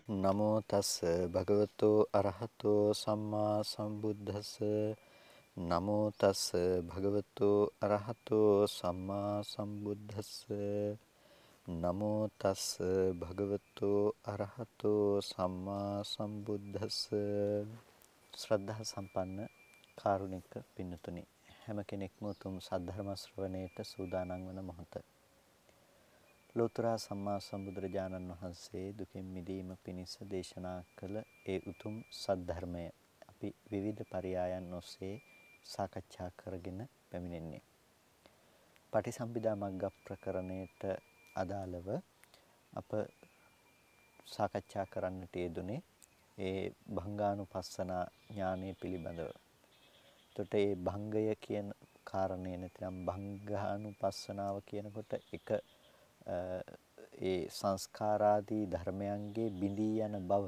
නමෝ තස් භගවතු අරහතෝ සම්මා සම්බුද්දස්ස නමෝ තස් භගවතු අරහතෝ සම්මා සම්බුද්දස්ස නමෝ තස් භගවතු අරහතෝ සම්මා සම්බුද්දස්ස ශ්‍රද්ධා සම්පන්න කාරුණික පින්නතුනි හැම කෙනෙක්ම උතුම් සද්ධර්ම ශ්‍රවණයට සූදානම් වන මොහොත ලෝතර සම්මා සම්බුදුරජාණන් වහන්සේ දුකින් මිදීම පිණිස දේශනා කළ ඒ උතුම් සද්ධර්මය අපි විවිධ පරයයන් ඔස්සේ සාකච්ඡා කරගෙන පැමිණෙන්නේ. පටිසම්භිදා මග්ග ප්‍රකරණයට අදාළව අප සාකච්ඡා කරන්නට යෙදුනේ ඒ භංගානුපස්සන ඥානය පිළිබඳව. එතකොට මේ භංගය කියන කාරණය නැත්නම් භංගානුපස්සනාව කියනකොට එක ඒ සංස්කාරාදී ධර්මයන්ගේ බිඳී යන බව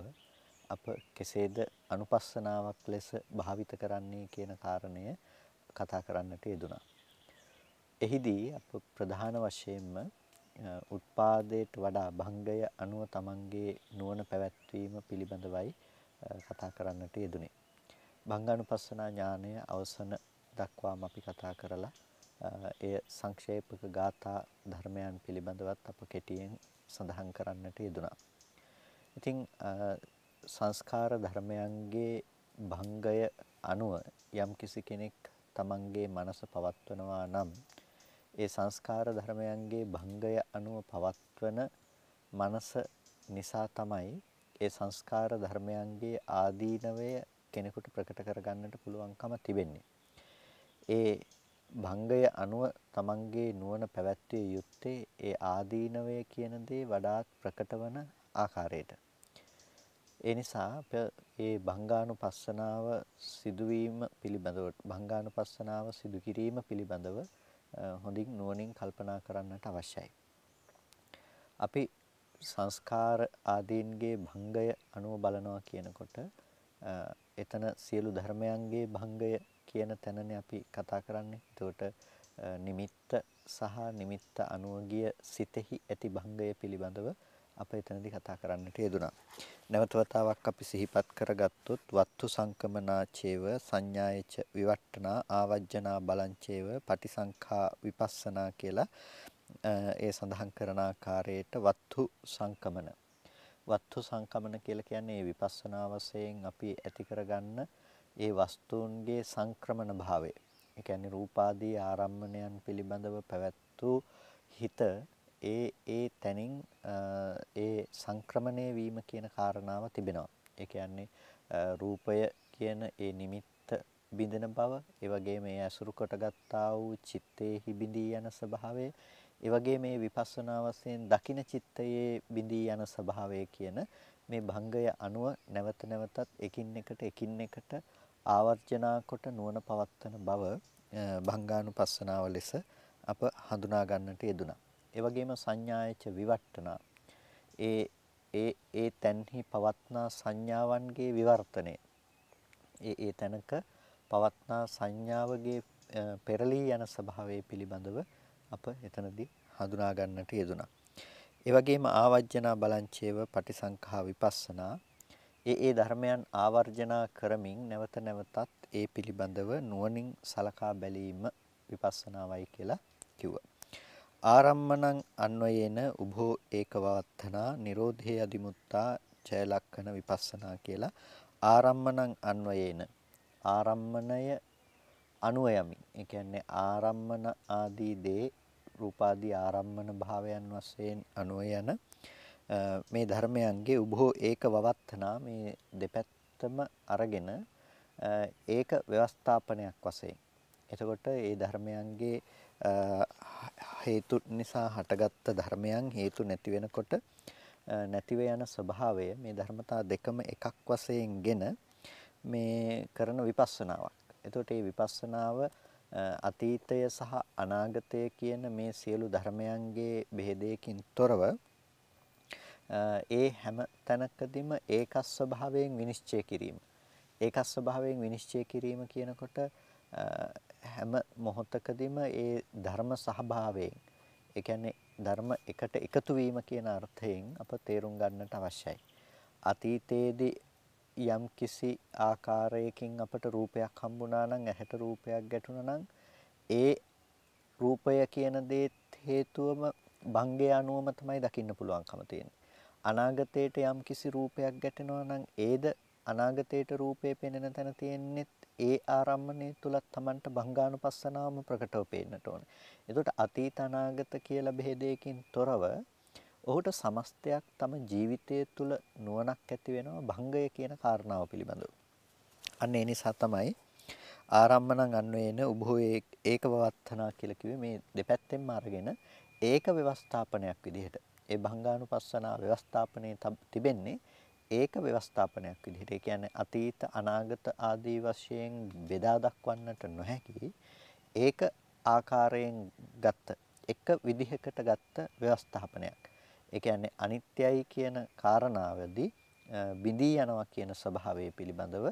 අප කෙසේද අනුපස්සනාවක් ලෙස භාවිත කරන්නේ කියන කාරණය කතා කරන්නට යෙදුණා. එහිදී අප ප්‍රධාන වශයෙන්ම උත්පාදයට වඩා භංගය අනුව තමන්ගේ නුවණ පැවැත්වීම පිළිබඳවයි කතා කරන්නට යෙදුනේ. භංගානුපස්සනා ඥානය අවසන දක්වාම අපි කතා කරලා එය සංක්ෂේපක ගාථා ධර්මයන් පිළිබඳවත් අප කෙටියෙන් සඳහන් කරන්නට යෙදුණා. ඉතින් සංස්කාර ධර්මයන්ගේ භංගය අනුව යම්කිසි කෙනෙක් තමන්ගේ මනස පවත්වනවා නම් ඒ සංස්කාර ධර්මයන්ගේ භංගය අනුව පවත්වන මනස නිසා තමයි ඒ සංස්කාර ධර්මයන්ගේ ආදීනවය කෙනෙකුට ප්‍රකට කරගන්නට පුළුවන්කම තිබෙන්නේ. ඒ භංගය අනුව තමන්ගේ නුවණ පැවැත්විය යුත්තේ ඒ ආදීනවය කියන දේ වඩාත් ප්‍රකට වන ආකාරයට. ඒ නිසා ඒ භංගානුපස්සනාව සිදුවීම පිළිබඳව භංගානුපස්සනාව සිදු කිරීම පිළිබඳව හොඳින් නුවණින් කල්පනා කරන්නට අවශ්‍යයි. අපි සංස්කාර ආදීන්ගේ භංගය අනුව බලනවා කියනකොට එතන සියලු ධර්මයන්ගේ භංගය කියන තැනනේ අපි කතා කරන්නේ. එතකොට නිමිත්ත සහ නිමිත්ත අනුවගිය සිතෙහි ඇති භංගය පිළිබඳව අප එතනදී කතා කරන්නට යෙදුණා. නැවත වතාවක් අපි සිහිපත් කරගත්තොත් වත්තු සංකමනාචේව සංඥායච විවට්ටනා ආවජ්ජනා බලංචේව පටිසංඛා විපස්සනා කියලා ඒ සඳහන් කරන ආකාරයට වත්තු සංකමන. වත්තු සංකමන කියලා කියන්නේ විපස්සනා වශයෙන් අපි ඇති කරගන්න ඒ වස්තුන්ගේ සංක්‍රමණ භාවය. ඒ කියන්නේ රූපාදී ආරම්මණයන් පිළිබඳව පැවැත්වූ හිත ඒ තැනින් ඒ සංක්‍රමණය වීම කියන කාරණාව තිබෙනවා. ඒ කියන්නේ රූපය කියන ඒ නිමිත්ත බිඳෙන බව, ඒ වගේම මේ අසුරු කොටගත්තා වූ චිත්තේහි බිඳී යන ස්වභාවය, ඒ වගේම මේ විපස්සනා වශයෙන් දකින චිත්තයේ බිඳී යන ස්වභාවය කියන මේ භංගය අනුව නැවත නැවතත් එකින් එකට ආවර්ජනා කොට නුවණ පවත්වන බව භංගානුපස්සනාව ලෙස අප හඳුනා ගන්නට යෙදුණා. ඒ වගේම සංඥායච විවට්ටනා ඒ තැන්හි පවත්නා සංඥාවන්ගේ විවර්තනය. ඒ තැනක පවත්නා සංඥාවගේ පෙරලී යන ස්වභාවය පිළිබඳව අප එතනදී හඳුනා ගන්නට යෙදුණා. ඒ වගේම ආවර්ජනා බලංචේව පටිසංඛා විපස්සනා ඒ ධර්මයන් ආවර්ජනා කරමින් නැවත නැවතත් ඒ පිළිබඳව නුවණින් සලකා බැලීම විපස්සනාවයි කියලා කිව්වා. ආරම්මණං අන්වයේන උභෝ ඒකවවත්තනා නිරෝධේ අදිමුත්තා චය ලක්ඛන විපස්සනා කියලා ආරම්මණං අන්වයේන ආරම්මණය අනුයමින් ඒ කියන්නේ ආරම්මන ආදී දේ රූපාදී ආරම්මන භාවයන් වශයෙන් අනුව යන මේ ධර්මයන්ගේ උභෝ ඒකවවත්තනා මේ දෙපැත්තම අරගෙන ඒක ව්‍යවස්ථාපනයක් වශයෙන්. එතකොට මේ ධර්මයන්ගේ හේතු නිසා හටගත්ත ධර්මයන් හේතු නැති වෙනකොට නැතිව යන ස්වභාවය මේ ධර්මතා දෙකම එකක් වශයෙන්ගෙන මේ කරන විපස්සනාවක්. එතකොට මේ විපස්සනාව අතීතය සහ අනාගතය කියන මේ සියලු ධර්මයන්ගේ බෙහෙදයකින් තොරව ඒ හැම තැනකදීම ඒකස් ස්වභාවයෙන් විනිශ්චය කිරීම. ඒකස් ස්වභාවයෙන් විනිශ්චය කිරීම කියනකොට හැම මොහොතකදීම ඒ ධර්ම සහභාවයෙන් ඒ කියන්නේ ධර්ම එකට එකතු වීම කියන අර්ථයෙන් අප තේරුම් ගන්නට අවශ්‍යයි. අතීතයේදී යම් කිසි ආකාරයකින් අපට රූපයක් හම්බුණා නම් ඇහැට රූපයක් ගැටුණා නම් ඒ රූපය කියන දේත් හේතුවම භංගය අනුවම තමයි දකින්න පුළුවන්කම තියෙන්නේ. අනාගතයට යම් කිසි රූපයක් ගැටෙනවා නම් ඒද අනාගතයට රූපේ පෙනෙන තැන තියෙන්නේත් ඒ ආරම්මණය තුලත් Tamanට භංගානුපස්සනාවම ප්‍රකටව පේන්නට ඕනේ. එතකොට අතීත අනාගත කියලා බෙහෙදයකින් තොරව ඔහුට සමස්තයක් තම ජීවිතය තුළ නුවණක් ඇති වෙනවා භංගය කියන කාරණාව පිළිබඳව. අන්න ඒ නිසා තමයි ආරම්මණං අන්වේන උභෝ ඒකවවත්තනා කියලා කිව්වේ මේ දෙපැත්තෙන්ම අරගෙන ඒක ව්‍යවස්ථාපනයක් විදිහට. ඒ භංගානුපස්සනා ව්‍යවස්ථාපනයේ තිබෙන්නේ ඒක ව්‍යවස්ථාපනයක් විදිහට. ඒ කියන්නේ අතීත අනාගත ආදී වශයෙන් බෙදා දක්වන්නට නොහැකි ඒක ආකාරයෙන් ගත්ත එක විදිහකට ගත්ත ව්‍යවස්ථාපනයක්. ඒ කියන්නේ අනිත්‍යයි කියන කාරණාවදී බිඳී යනවා කියන ස්වභාවය පිළිබඳව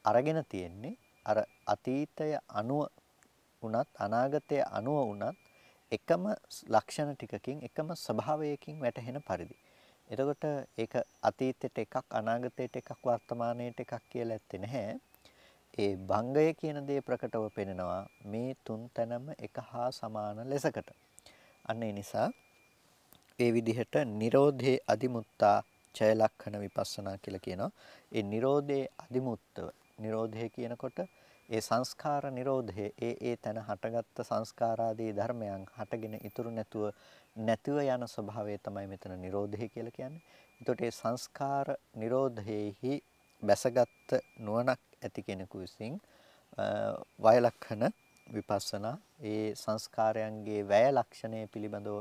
අරගෙන තියෙන්නේ අර අතීතය අනුව උනත් අනාගතය අනුව උනත් එකම ලක්ෂණ ටිකකින් එකම ස්වභාවයකින් වැටහෙන පරිදි. එතකොට ඒක අතීතයට එකක් අනාගතයට එකක් වර්තමානයට එකක් කියලා ඇත්තේ නැහැ. ඒ භංගය කියන දේ ප්‍රකටව පෙනෙනවා මේ තුන් තැනම එක හා සමාන ලෙසකට. අන්න ඒ නිසා ඒ විදිහට Nirodhe Adimutta ඡය ලක්ෂණ විපස්සනා කියලා කියනවා. ඒ Nirodhe Adimuttව Nirodhe කියනකොට ඒ සංස්කාර නිරෝධය ඒ තැන හටගත්ත සංස්කාරාදී ධර්මයන් හටගෙන ඉතුරු නැතුව යන ස්වභාවය තමයි මෙතන නිරෝධය කියලා කියන්නේ. එතකොට මේ සංස්කාර නිරෝධයේහි බැසගත් නුවණක් ඇති කෙනෙකු විසින් වය ලක්ෂණ විපස්සනා ඒ සංස්කාරයන්ගේ වැය ලක්ෂණය පිළිබඳව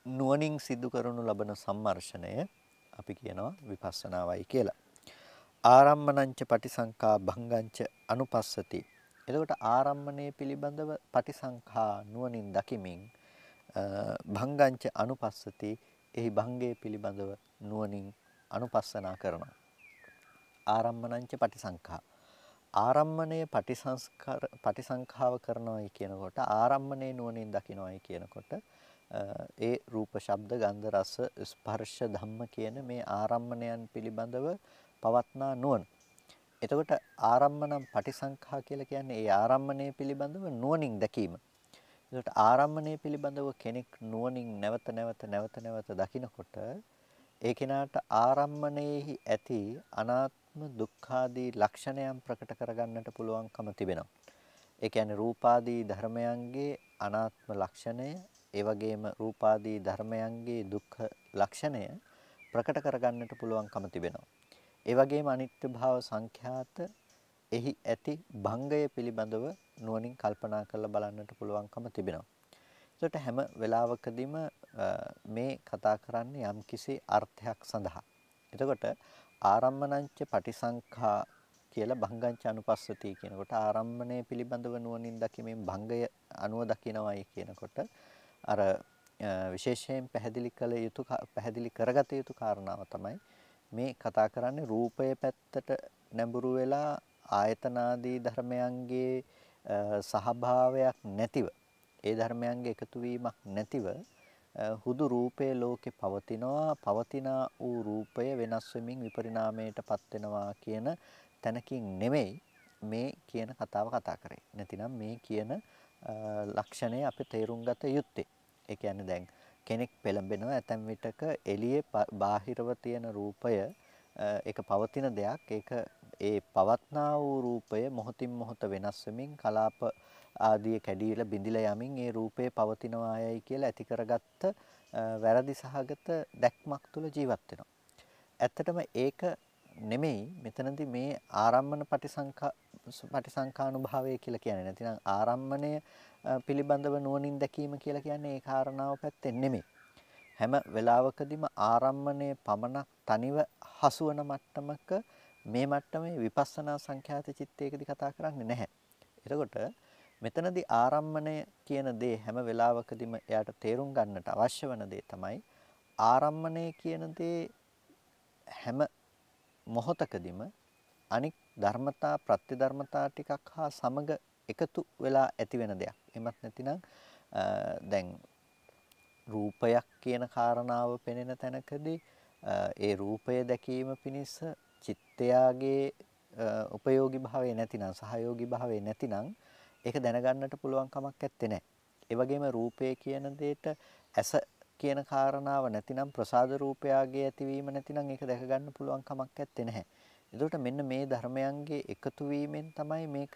නුවණින් සිදු කරනු ලබන සම්මර්ෂණය අපි කියනවා විපස්සනාවයි කියලා. ආරම්මණංච පටිසංඛා භංගංච අනුපස්සති. එතකොට ආරම්මණය පිළිබඳව පටිසංඛා නුවණින් දකිමින් භංගංච අනුපස්සති එහි භංගයේ පිළිබඳව නුවණින් අනුපස්සනා කරනවා. ආරම්මණංච පටිසංඛා ආරම්මණය පටිසංඛාව කරනවායි කියනකොට ආරම්මණය නුවණින් දකින්නවායි කියනකොට ඒ රූප ශබ්ද ගන්ධ රස ස්පර්ශ ධම්ම කියන මේ ආරම්මණයන් පිළිබඳව පවත්නා නුවණ. එතකොට ආරම්මණම් පටිසංඛා කියලා කියන්නේ ඒ ආරම්මණය පිළිබඳව නුවණින් දැකීම. එතකොට ආරම්මණය පිළිබඳව කෙනෙක් නුවණින් නැවත දකිනකොට ඒ කෙනාට ආරම්මණයෙහි ඇති අනාත්ම දුක්ඛාදී ලක්ෂණයන් ප්‍රකට කරගන්නට පුළුවන්කම තිබෙනවා. ඒ කියන්නේ රූපාදී ධර්මයන්ගේ අනාත්ම ලක්ෂණය, ඒ වගේම රූපාදී ධර්මයන්ගේ දුක්ඛ ලක්ෂණය ප්‍රකට කරගන්නට පුළුවන්කම තිබෙනවා. ඒ වගේම අනිත්‍ය භාව සංඛ්‍යාත එහි ඇති භංගය පිළිබඳව නුවණින් කල්පනා කරලා බලන්නට පුළුවන්කම තිබෙනවා. ඒකට හැම වෙලාවකදීම මේ කතා කරන්නේ යම්කිසි අර්ථයක් සඳහා. එතකොට ආරම්මණංච පටිසංඛා කියලා භංගංච අනුපස්සති කියනකොට ආරම්මණය පිළිබඳව නුවණින් දැකීමෙන් භංගය අනුව දකිනවයි කියනකොට අර විශේෂයෙන් පැහැදිලි කරගත යුතු කාරණාව තමයි මේ කතා කරන්නේ රූපය පැත්තට නැඹුරු වෙලා ආයතනාදී ධර්මයන්ගේ සහභාවයක් නැතිව ඒ ධර්මයන්ගේ එකතු වීමක් නැතිව හුදු රූපයේ ලෝකේ පවතිනා වූ රූපය වෙනස් වෙමින් විපරිණාමයටපත් වෙනවා කියන තැනකින් නෙමෙයි මේ කියන කතාව කතා කරේ. නැතිනම් මේ කියන ලක්ෂණය අපි තේරුම් ගත යුත්තේ. ඒ කියන්නේ දැන් කෙනෙක් පෙළඹෙනවා ඇතැම් විටක එළියේ බාහිරව තියෙන රූපය ඒක පවතින දෙයක්. ඒක ඒ පවත්නා වූ රූපය මොහොතින් මොහොත වෙනස් වෙමින් කලාප ආදී කැඩීලා බිඳිලා යමින් ඒ රූපය පවතිනවායයි කියලා ඇති කරගත්ත වැරදි සහගත දැක්මක් තුළ ජීවත් වෙනවා. ඇත්තටම ඒක නෙමෙයි මෙතනදී මේ ආරම්මන පටිසංඛානුභාවය කියලා කියන්නේ. නැතිනම් ආරම්මණය පිළිබඳව නුවණින් දැකීම කියලා කියන්නේ ඒ කාරණාව පැත්තෙන් නෙමෙයි. හැම වෙලාවකදීම ආරම්මණය පමණක් තනිව හසුවන මට්ටමක මේ මට්ටමේ විපස්සනා සංඛ්‍යාත චිත්තයකදී කතා කරන්නේ නැහැ. එතකොට මෙතනදී ආරම්මණය කියන දේ හැම වෙලාවකදීම එයාට තේරුම් ගන්නට අවශ්‍ය වන දේ තමයි ආරම්මණය කියන දේ හැම මොහොතකදීම අනික් ධර්මතා ප්‍රත්‍යධර්මතා ටිකක් හා සමග එකතු වෙලා ඇති වෙන දෙයක්. එමත් නැතිනම් දැන් රූපයක් කියන කාරණාව පෙනෙන තැනකදී ඒ රූපය දැකීම පිණිස චිත්තයාගේ උපයෝගී භාවය නැතිනම් සහයෝගී භාවය නැතිනම් ඒක දැනගන්නට පුළුවන් කමක් නැත්තේ නෑ. ඒ වගේම රූපය කියන දෙයට ඇස කියන කාරණාව නැතිනම් ප්‍රසාද රූපයාගේ ඇතිවීම නැතිනම් ඒක දැක ගන්න පුළුවන් කමක් නැත්තේ නැහැ. එතකොට මෙන්න මේ ධර්මයන්ගේ එකතු වීමෙන් තමයි මේක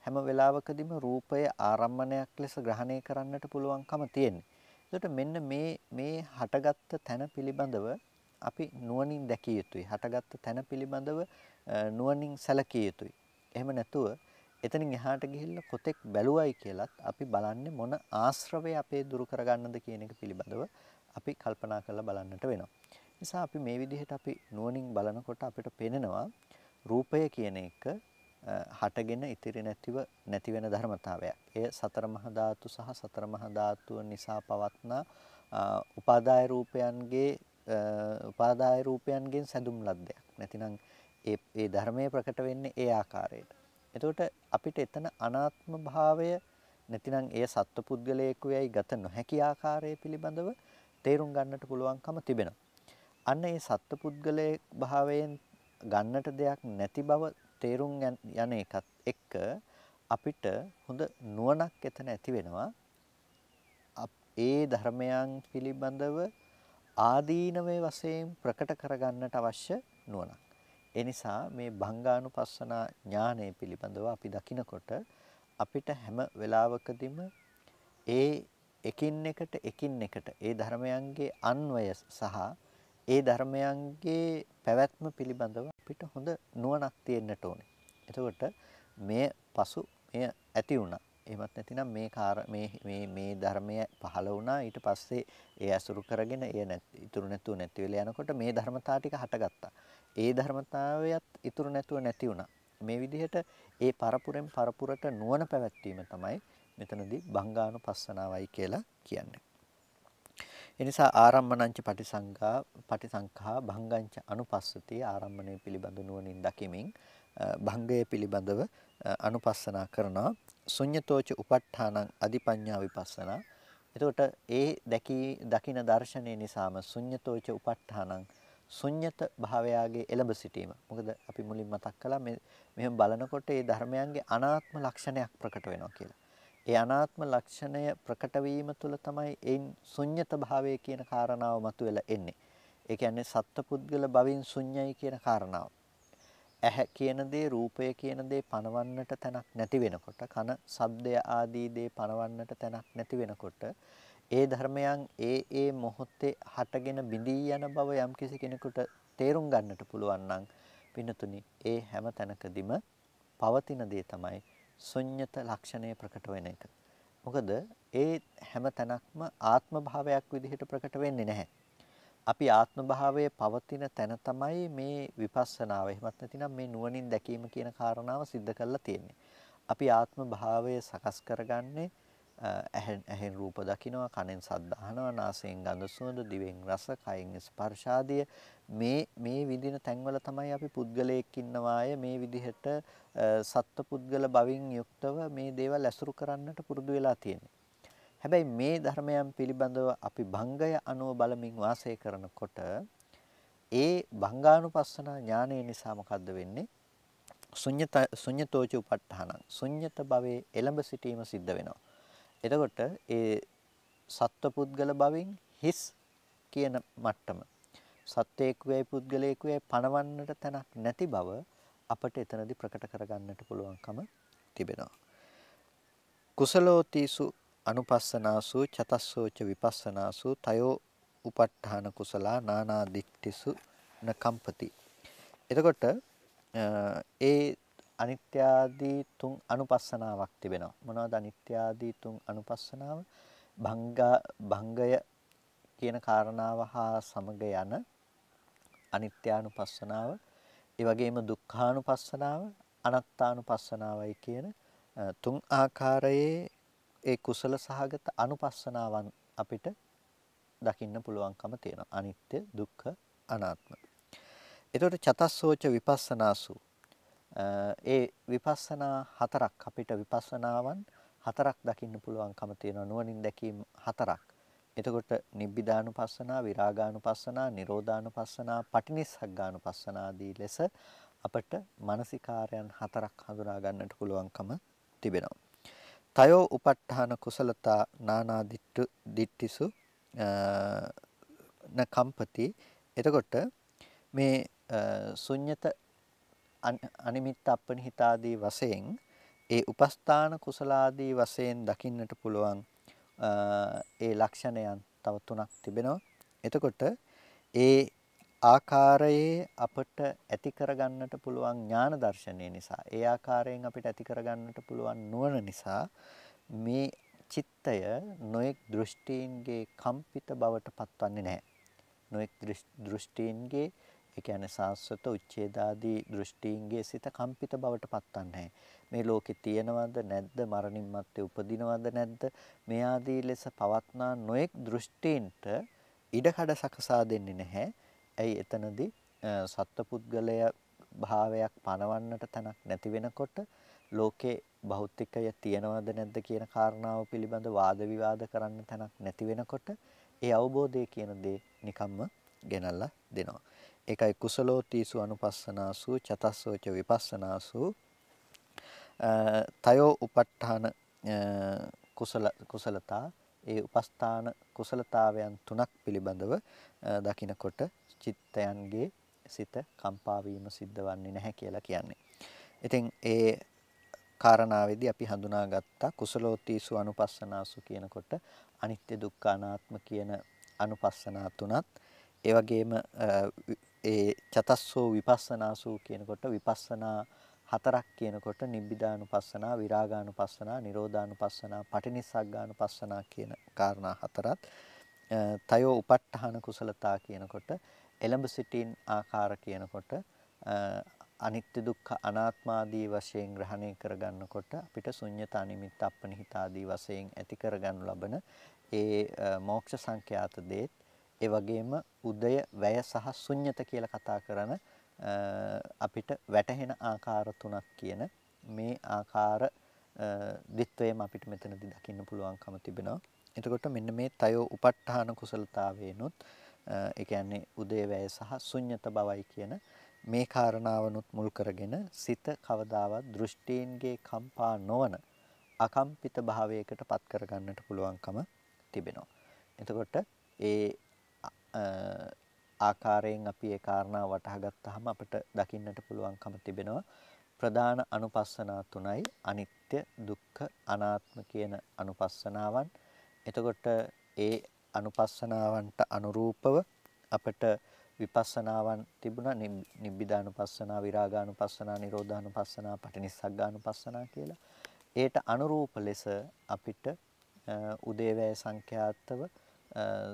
හැම වෙලාවකදීම රූපය ආරම්මණයක් ලෙස ග්‍රහණය කරන්නට පුළුවන්කම තියෙන්නේ. එතකොට මෙන්න මේ හටගත්ත තැන පිළිබඳව අපි නුවණින් දැකිය යුතුයි. හටගත්ත තැන පිළිබඳව නුවණින් සැලකිය යුතුයි. එහෙම නැතුව එතනින් එහාට ගිහිල්ලා කොතෙක් බැලුවයි කියලත් අපි බලන්නේ මොන ආශ්‍රවය අපේ දුරු කරගන්නද කියන එක පිළිබඳව අපි කල්පනා කරලා බලන්නට වෙනවා. නිසා අපි මේ විදිහට අපි නුවණින් බලනකොට අපිට පේනවා රූපය කියන එක හටගෙන ඉතිරි නැති වෙන ධර්මතාවයක්. එය සතර මහා ධාතු සහ සතර මහා ධාතුව නිසා පවත්නා උපාදාය රූපයන්ගෙන් සැදුම් ලද්දයක්. නැතිනම් ඒ ධර්මයේ ප්‍රකට වෙන්නේ ඒ ආකාරයට. එතකොට අපිට එතන අනාත්ම භාවය නැතිනම් එය සත්පුද්ගලයෙකුයයි ගත නොහැකි ආකාරය පිළිබඳව තේරුම් ගන්නට පුළුවන්කම තිබෙනවා. අන්න ඒ සත්පුද්ගලයේ භාවයෙන් ගන්නට දෙයක් නැති බව තේරුම් යන එකත් එක්ක අපිට හොඳ නුවණක් එතන ඇති වෙනවා. ඒ ධර්මයන් පිළිබඳව ආදීනවේ වශයෙන් ප්‍රකට කරගන්නට අවශ්‍ය නුවණක්. ඒ නිසා මේ භංගානුපස්සන ඥානය පිළිබඳව අපි දකිනකොට අපිට හැම වෙලාවකදීම ඒ එකින් එකට ඒ ධර්මයන්ගේ අන්වය සහ ඒ ධර්මයන්ගේ පැවැත්ම පිළිබඳව අපිට හොඳ නුවණක් තියෙන්නට ඕනේ. එතකොට මේ ඇති වුණා. එහෙමත් නැතිනම් මේ ධර්මය පහළ වුණා. ඊට පස්සේ ඒ අසුරු කරගෙන ඉතුරු නැතුව නැති වෙලා යනකොට මේ ධර්මතා ටික හටගත්තා. ඒ ධර්මතාවයත් ඉතුරු නැතුව නැති වුණා. මේ විදිහට ඒ පරපුරෙන් පරපුරට නුවණ පැවැත්වීම තමයි මෙතනදී භංගානුපස්සනාවයි කියලා කියන්නේ. එනිසා ආරම්මණංච පටිසංඛා භංගංච අනුපස්සති ආරම්මණය පිළිබඳ නුවණින් දකිමින් භංගය පිළිබඳව අනුපස්සනා කරනවා. ශුඤ්ඤතෝච උපට්ඨානං අධිපඤ්ඤා විපස්සනා. එතකොට ඒ දකින දර්ශනය නිසාම ශුඤ්ඤතෝච උපට්ඨානං ශුඤ්ඤත භාවයාගේ එළඹ සිටීම. මොකද අපි මුලින් මතක් කළා මෙහෙම බලනකොට ඒ ධර්මයන්ගේ අනාත්ම ලක්ෂණයක් ප්‍රකට වෙනවා කියලා. ඒ අනාත්ම ලක්ෂණය ප්‍රකට වීම තුළ තමයි එයින් ශුඤ්ඤත භාවය කියන කාරණාව මතුවලා එන්නේ. ඒ කියන්නේ සත්පුද්ගල භවින් ශුඤ්ඤයි කියන කාරණාව. ඇහැ කියන දේ රූපය කියන දේ පනවන්නට තැනක් නැති වෙනකොට කන ශබ්දය ආදී දේ පනවන්නට තැනක් නැති වෙනකොට ඒ ධර්මයන් ඒ මොහොතේ හටගෙන බිඳී යන බව යම්කිසි කෙනෙකුට තේරුම් ගන්නට පුළුවන් නම් පින්නතුනි ඒ හැම තැනකදීම පවතින දේ තමයි ශුඤ්ඤත ලක්ෂණය ප්‍රකට වෙන එක. මොකද ඒ හැම තැනක්ම ආත්ම භාවයක් විදිහට ප්‍රකට වෙන්නේ නැහැ. අපි ආත්ම භාවයේ පවතින තැන තමයි මේ විපස්සනාව. එහෙමත් නැතිනම් මේ නුවණින් දැකීම කියන කාරණාව सिद्ध කරලා තියෙන්නේ. අපි ආත්ම භාවය සකස් කරගන්නේ ඇහෙන් රූප දකිනවා, කනෙන් ශබ්ද අහනවා, නාසයෙන් ගඳ සුවඳ, දිවෙන් රස, කයින් ස්පර්ශ ආදිය මේ විදින තැන්වල තමයි අපි පුද්ගලයෙක් ඉන්නවාය මේ විදිහට සත්පුද්ගල භවින් යුක්තව මේ දේවල් ඇසුරු කරන්නට පුරුදු වෙලා තියෙන්නේ. හැබැයි මේ ධර්මයන් පිළිබඳව අපි භංගය අනුව බලමින් වාසය කරනකොට ඒ භංගානුපස්සන ඥානය නිසා මොකද්ද වෙන්නේ? ශුඤ්ඤතෝච උපට්ඨානං ශුඤ්ඤත භවයේ එළඹ සිටීම සිද්ධ වෙනවා. එතකොට ඒ සත්වපුද්ගල භවෙන් හිස් කියන මට්ටම සත්වේකුවේ පුද්ගලයෙකුවේ පණවන්නට තැනක් නැති බව අපට එතනදී ප්‍රකට කරගන්නට පුළුවන්කම තිබෙනවා. කුසලෝතිසු අනුපස්සනාසු චතස්සෝච විපස්සනාසු තයෝ උපට්ඨාන කුසලා නානා දිට්ඨිසු නකම්පති. එතකොට ඒ අනිත්‍ය ආදී තුන් අනුපස්සනාවක් තිබෙනවා. මොනවද අනිත්‍ය ආදී තුන් අනුපස්සනාව? භංගය කියන කාරණාව හා සමග යන අනිත්‍යානුපස්සනාව, ඒ වගේම දුක්ඛානුපස්සනාව, අනාත්තානුපස්සනාවයි කියන තුන් ආකාරයේ ඒ කුසල සහගත අනුපස්සනාවන් අපිට දකින්න පුළුවන්කම තියෙනවා. අනිත්‍ය, දුක්ඛ, අනාත්ම. එතකොට චතස්සෝච විපස්සනාසු ඒ විපස්සනා හතරක් අපිට විපස්සනාවන් හතරක් දකින්න පුළුවන්කම තියෙනවා. නුවණින් දැකීම හතරක්. එතකොට නිබ්බිදානුපස්සනා, විරාගානුපස්සනා, නිරෝධානුපස්සනා, පටිනිස්සග්ගානුපස්සනා ආදී ලෙස අපට මානසිකාරයන් හතරක් හඳුනා ගන්නට පුළුවන්කම තිබෙනවා. තයෝ උපට්ඨාන කුසලතා නානා දිට්ඨිසු න කම්පති. එතකොට මේ ශුන්්‍යත අනිමිත්ත අපනිහිතාදී වශයෙන් ඒ උපස්ථාන කුසලාදී වශයෙන් දකින්නට පුළුවන් ඒ ලක්ෂණයන් තව තුනක් තිබෙනවා. එතකොට ඒ ආකාරයේ අපට ඇති කරගන්නට පුළුවන් ඥාන දර්ශනය නිසා, ඒ ආකාරයෙන් අපිට ඇති කරගන්නට පුළුවන් නුවණ නිසා මේ චිත්තය නොඑක් දෘෂ්ටීන්ගේ කම්පිත බවට පත්වන්නේ නැහැ. නොඑක් දෘෂ්ටීන්ගේ, ඒ කියන්නේ සාස්වත උච්ඡේදාදී දෘෂ්ටීන්ගේ සිත කම්පිත බවට පත්වන්නේ නැහැ. මේ ලෝකේ තියෙනවද නැද්ද, මරණින් මත්තේ උපදිනවද නැද්ද, මේ ආදී ලෙස පවත්නා නොඑක් දෘෂ්ටීන්ට ඉඩකඩ සකසා දෙන්නේ නැහැ. ඇයි එතනදී සත්පුද්ගලය භාවයක් පනවන්නට තැනක් නැති වෙනකොට ලෝකේ භෞතිකය තියෙනවද නැද්ද කියන කාරණාව පිළිබඳ වාද විවාද කරන්න තැනක් නැති වෙනකොට ඒ අවබෝධය කියන දේ නිකම්ම ගෙනල්ලා දෙනවා. ඒකයි කුසලෝතිසු අනුපස්සනාසු චතස්සෝච විපස්සනාසු තයෝ උපට්ඨාන කුසලතා, ඒ උපස්ථාන කුසලතාවයන් තුනක් පිළිබඳව දකිනකොට චිත්තයන්ගේ සිත කම්පා වීම සිද්ධ වන්නේ නැහැ කියලා කියන්නේ. ඉතින් ඒ කාරණාවේදී අපි හඳුනාගත්තා කුසලෝතිසු අනුපස්සනාසු කියනකොට අනිත්‍ය දුක්ඛ අනාත්ම කියන අනුපස්සනා තුනත්, ඒ වගේම ඒ චතස්සෝ විපස්සනාසු කියනකොට විපස්සනා හතරක් කියනකොට නිබ්බිදානුපස්සනා, විරාගානුපස්සනා, නිරෝධානුපස්සනා, පටිනිස්සග්ගානුපස්සනා කියන කාරණා හතරත්, තයෝ උපට්ඨාන කුසලතා කියනකොට එළඹ සිටින් ආකාර කියනකොට අනිත්‍ය දුක්ඛ අනාත්ම ආදී වශයෙන් ග්‍රහණය කරගන්නකොට අපිට ශුන්්‍යත අනිමිත්ත අපනිහිත ආදී වශයෙන් ඇති කරගනු ලබන ඒ මෝක්ෂ සංඛ්‍යාත දේත්, ඒ වගේම උදය වැය සහ ශුන්්‍යත කියලා කතා කරන අපිට වැටහෙන ආකාර තුනක් කියන මේ ආකාර දිත්වයම අපිට මෙතනදී දකින්න පුළුවන්කම තිබෙනවා. එතකොට මෙන්න මේ තයෝ උපට්ඨාන කුසලතාවේනොත් ඒ කියන්නේ උදේ වැය සහ ශුන්්‍යත බවයි කියන මේ කාරණාවනුත් මුල් කරගෙන සිත කවදාවත් දෘෂ්ටීන්ගේ කම්පා නොවන අකම්පිත භාවයකට පත් කරගන්නට පුළුවන්කම තිබෙනවා. එතකොට ඒ ආකාරයෙන් අපි ඒ කාරණා වටහා ගත්තාම අපිට දකින්නට පුළුවන්කම තිබෙනවා ප්‍රධාන අනුපස්සනා තුනයි අනිත්‍ය දුක්ඛ අනාත්ම කියන අනුපස්සනාවන්. එතකොට ඒ අනුපස්සනාවන්ට අනුරූපව අපිට විපස්සනාවන් තිබුණා, නිබ්බිදානුපස්සනා, විරාගානුපස්සනා, නිරෝධානුපස්සනා, පටිනිස්සග්ගානුපස්සනා කියලා. ඒට අනුරූප ලෙස අපිට උදේවැය සංඛ්‍යාතව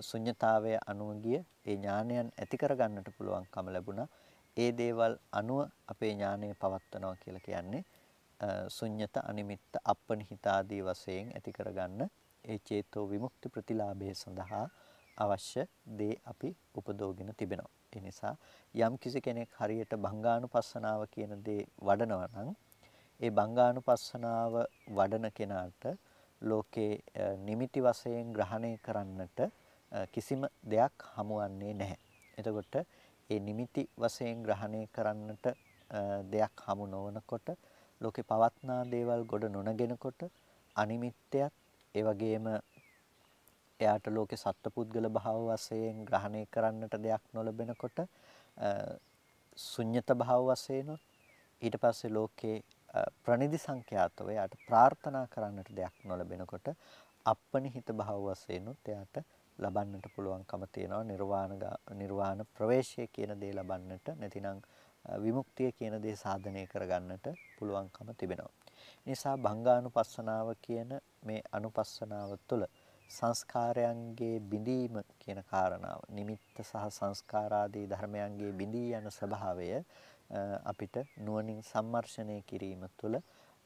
ශුන්්‍යතාවය අනුගිය ඒ ඥානයන් ඇති කරගන්නට පුළුවන්කම ලැබුණා. ඒ දේවල් අනුව අපේ ඥානය පවත්වනවා කියලා කියන්නේ ශුන්්‍යත අනිමිත්ත අපනිහිත ආදී වශයෙන් ඇති කරගන්න ඒ චේතෝ විමුක්ති ප්‍රතිලාභය සඳහා අවශ්‍ය දේ අපි උපදෝගෙන තිබෙනවා. ඒ නිසා යම් කිසි කෙනෙක් හරියට භංගානුපස්සනාව කියන දේ වඩනවා නම් ඒ භංගානුපස්සනාව වඩන කෙනාට ලෝකේ නිමිති වශයෙන් ග්‍රහණය කරන්නට කිසිම දෙයක් හමුවන්නේ නැහැ. එතකොට ඒ නිමිති වශයෙන් ග්‍රහණය කරන්නට දෙයක් හමු නොවනකොට ලෝකේ පවත්නා දේවල් ගොඩ නොනගෙනකොට අනිමිත්‍යත් ඒ වගේම එයාට ලෝකේ සත්පුද්ගල භාව වශයෙන් ග්‍රහණය කරන්නට දෙයක් නොලැබෙනකොට ශුන්්‍යත භාව වශයෙන් ඊට පස්සේ ලෝකේ ප්‍රනිදි සංඛ්‍යාතව එයාට ප්‍රාර්ථනා කරන්නට දෙයක් නොලැබෙනකොට අපනිහිත භාව වශයෙන් එයාට ලබන්නට පුළුවන්කම තියෙනවා නිර්වාණ ප්‍රවේශය කියන දේ ලබන්නට, නැතිනම් විමුක්තිය කියන දේ සාධනය කරගන්නට පුළුවන්කම තිබෙනවා. නිසා භංගානුපස්සනාව කියන මේ අනුපස්සනාව තුළ සංස්කාරයන්ගේ බිඳීම කියන කාරණාව, නිමිත්ත සහ සංස්කාරාදී ධර්මයන්ගේ බිඳී යන ස්වභාවය අපිට නුවණින් සම්මර්ෂණය කිරීම තුළ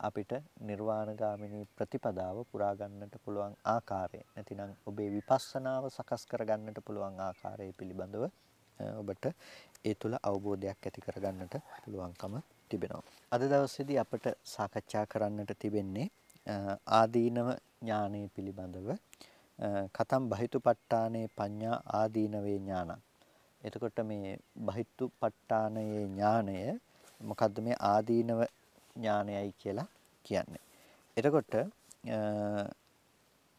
අපිට නිර්වාණගාමිනී ප්‍රතිපදාව පුරා ගන්නට පුළුවන් ආකාරය, නැතිනම් ඔබේ විපස්සනාව සකස් කර ගන්නට පුළුවන් ආකාරය පිළිබඳව ඔබට ඒ තුළ අවබෝධයක් ඇති කර ගන්නට පුළුවන්කම තිබෙනවා. අද දවසේදී අපට සාකච්ඡා කරන්නට තිබෙන්නේ ආදීනව ඥානය පිළිබඳව. කතම් බහිතුපට්ඨානේ පඤ්ඤා ආදීනවේ ඥානං. එතකොට මේ බහිතුපට්ඨානයේ ඥානය මොකද්ද මේ ආදීනව ඥානයයි කියලා කියන්නේ. එතකොට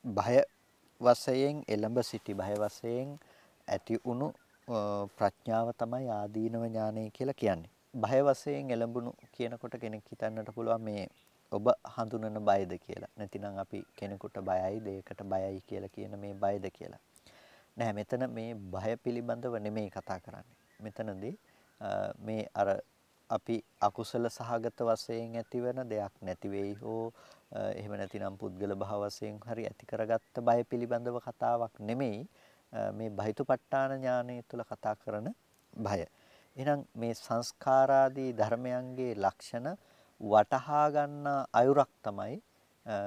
භය වශයෙන් එළඹ සිටි භය වශයෙන් ඇති වුණු ප්‍රඥාව තමයි ආදීනව ඥානය කියලා කියන්නේ. භය වශයෙන් එළඹුණු කියනකොට කෙනෙක් හිතන්නට පුළුවන් මේ ඔබ හඳුනන බයද කියලා. නැතිනම් අපි කෙනෙකුට බයයි දෙයකට බයයි කියලා කියන මේ බයද කියලා. නෑ මෙතන මේ බය පිළිබඳව නෙමෙයි කතා කරන්නේ. මෙතනදී මේ අර අපි අකුසල සහගත වශයෙන් ඇතිවන දෙයක් නැති වෙයි හෝ එහෙම නැතිනම් පුද්ගල භාව වශයෙන් හරි ඇති කරගත්ත බය පිළිබඳව කතාවක් නෙමෙයි මේ බහිතුපට්ඨාන ඥානය තුළ කතා කරන බය. එහෙනම් මේ සංස්කාරාදී ධර්මයන්ගේ ලක්ෂණ වටහා ගන්න අයුරක් තමයි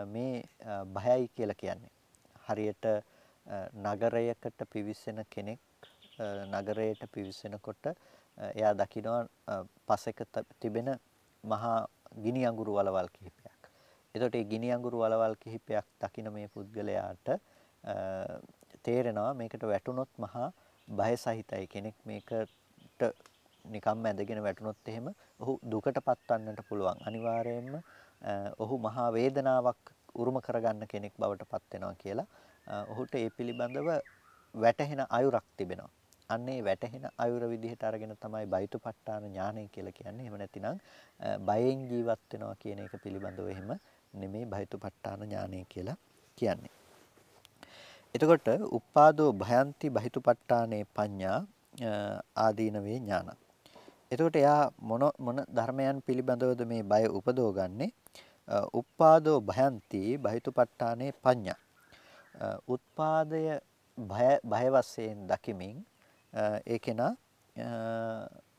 මේ බයයි කියලා කියන්නේ. හරියට නගරයකට පිවිසෙන කෙනෙක් නගරයට පිවිසෙනකොට එයා දකිනවා පසෙක තිබෙන මහා ගිනි අඟුරු වලවල් කිහිපයක්. එතකොට මේ ගිනි අඟුරු වලවල් කිහිපයක් දකින මේ පුද්ගලයාට තේරෙනවා මේකට වැටුනොත් මහා බය සහිතයි. කෙනෙක් මේකට නිකම්ම ඇදගෙන වැටුනොත් එහෙම ඔහු දුකටපත් වන්නට පුළුවන්. අනිවාර්යයෙන්ම ඔහු මහා වේදනාවක් උරුම කරගන්න කෙනෙක් බවට පත් වෙනවා කියලා ඔහුට ඒ පිළිබඳව වැටහෙන අයුරක් තිබෙනවා. අන්න ඒ වැටහෙන අයුර විදිහට අරගෙන තමයි බයිතුපට්ඨාන ඥානය කියලා කියන්නේ. එහෙම නැතිනම් බයෙන් ජීවත් වෙනවා කියන එක පිළිබඳව එහෙම නෙමෙයි බයිතුපට්ඨාන ඥානය කියලා කියන්නේ. එතකොට උප්පාදෝ භයන්ති බහිතුපට්ඨානේ පඤ්ඤා ආදීනවේ ඥාන. එතකොට එයා මොන ධර්මයන් පිළිබඳවද මේ බය උපදවගන්නේ? උප්පාදෝ භයන්ති බහිතුපට්ඨානේ පඤ්ඤා. උත්පාදය බය වශයෙන් දකිමින් ඒකේන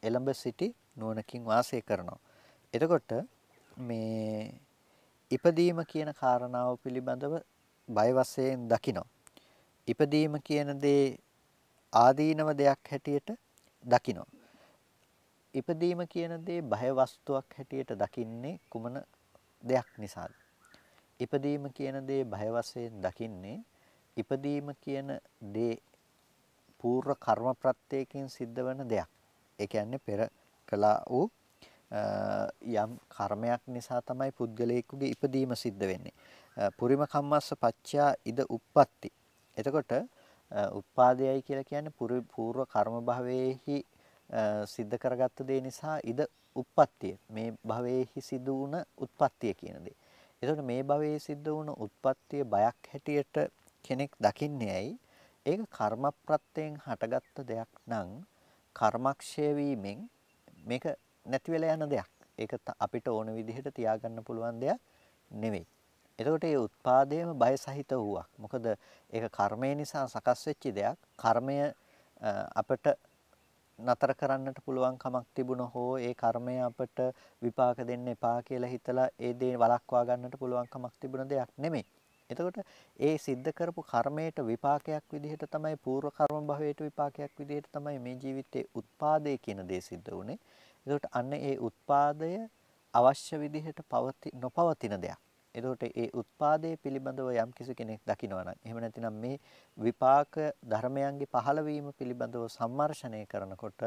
එළඹ සිටි නුවණකින් වාසය කරනවා. එතකොට මේ ඉපදීම කියන කාරණාව පිළිබඳව බය වශයෙන් දකිනවා. ඉපදීම කියන දේ ආදීනව දෙයක් හැටියට දකිනවා. ඉපදීම කියන දේ බය වස්තුවක් හැටියට දකින්නේ කුමන දෙයක් නිසාද? ඉපදීම කියන දේ බය වශයෙන් දකින්නේ ඉපදීම කියන දේ පූර්ව කර්ම ප්‍රත්‍යයෙන් සිද්ධ වෙන දෙයක්. ඒ කියන්නේ පෙර කළා වූ යම් කර්මයක් නිසා තමයි පුද්ගලයෙකුගේ ඉපදීම සිද්ධ වෙන්නේ. පුරිම කම්මස්ස පච්චා ඉද උප්පත්ති. එතකොට උත්පාදයයි කියලා කියන්නේ පූර්ව කර්ම භවයේහි සිද්ධ කරගත්ත දේ නිසා ඉද උප්පත්තිය. මේ භවයේහි සිදු වුණ උත්පත්තිය කියන දේ. එතකොට මේ භවයේ සිද්ධ වුණ උත්පත්තිය බයක් හැටියට කෙනෙක් දකින්නේ ඇයි? ඒක කර්ම ප්‍රත්‍යයෙන් හටගත්ත දෙයක් නම් කර්මක්ෂය වීමෙන් මේක නැති වෙලා යන දෙයක්. ඒක අපිට ඕන විදිහට තියාගන්න පුළුවන් දෙයක් නෙවෙයි. එතකොට මේ උත්පාදයේම බය සහිත වූවක්. මොකද ඒක කර්මය නිසා සකස් වෙච්ච දෙයක්. කර්මය අපට නතර කරන්නට පුළුවන් කමක් තිබුණ හෝ ඒ කර්මය අපට විපාක දෙන්න එපා කියලා හිතලා ඒ දේ වළක්වා ගන්නට පුළුවන් කමක් තිබුණ දෙයක් නෙමෙයි. එතකොට ඒ සිද්ධ කරපු කර්මයට විපාකයක් විදිහට තමයි පූර්ව කර්ම භවයට විපාකයක් විදිහට තමයි මේ ජීවිතයේ උත්පාදේ කියන දේ සිද්ධ වුනේ. එතකොට අන්න ඒ උත්පාදය අවශ්‍ය විදිහට නොපවතින දෙයක්. එතකොට ඒ උත්පාදයේ පිළිබඳව යම් කිසි කෙනෙක් දකිනවා නම් එහෙම නැතිනම් මේ විපාක ධර්මයන්ගේ පහළවීම පිළිබඳව සම්මර්ෂණය කරනකොට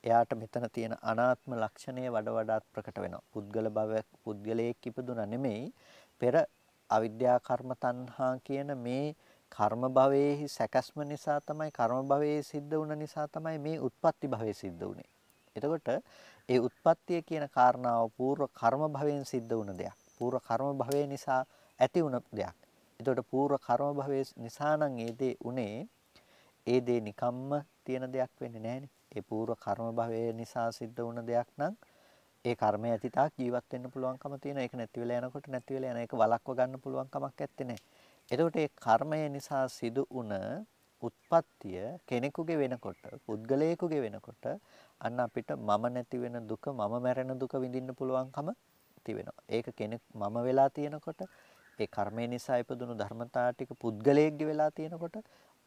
එයාට මෙතන තියෙන අනාත්ම ලක්ෂණය වඩාත් ප්‍රකට වෙනවා. පුද්ගල භව පුද්ගලයෙක් ඉපදුනා නෙමෙයි පෙර අවිද්‍යා කර්ම තණ්හා කියන මේ කර්ම භවයේහි සැකස්ම නිසා තමයි කර්ම භවයේ සිද්ධ වුණ නිසා තමයි මේ උත්පත්ති භවයේ සිද්ධ වුනේ. එතකොට ඒ උත්පත්තිය කියන කාරණාව పూర్ව කර්ම භවයෙන් සිද්ධ වුණ දෙයක්. పూర్ව කර්ම භවය නිසා ඇති වුණ දෙයක්. එතකොට పూర్ව කර්ම භවයේ නිසා නම් ඒ දේ උනේ ඒ දේ නිකම්ම තියෙන දෙයක් වෙන්නේ නැහැනේ. ඒ పూర్ව කර්ම භවය නිසා සිද්ධ වුණ දෙයක් නම් ඒ කර්මය ඇති තාක් ජීවත් වෙන්න පුළුවන්කම තියෙනවා. ඒක නැති වෙලා යනකොට නැති වෙලා යන එක වළක්ව ගන්න පුළුවන් කමක් නැත්තේ නේ. එතකොට ඒ කර්මය නිසා සිදු වුණ උත්පත්තිය කෙනෙකුගේ වෙනකොට, පුද්ගලයෙකුගේ වෙනකොට අන්න අපිට මම නැති වෙන දුක, මම මැරෙන දුක විඳින්න පුළුවන්කම තිබෙනවා. ඒක කෙනෙක් මම වෙලා තියෙනකොට, ඒ කර්මය නිසා ඉපදුණු ධර්මතා ටික පුද්ගලයෙක්ගේ වෙලා තියෙනකොට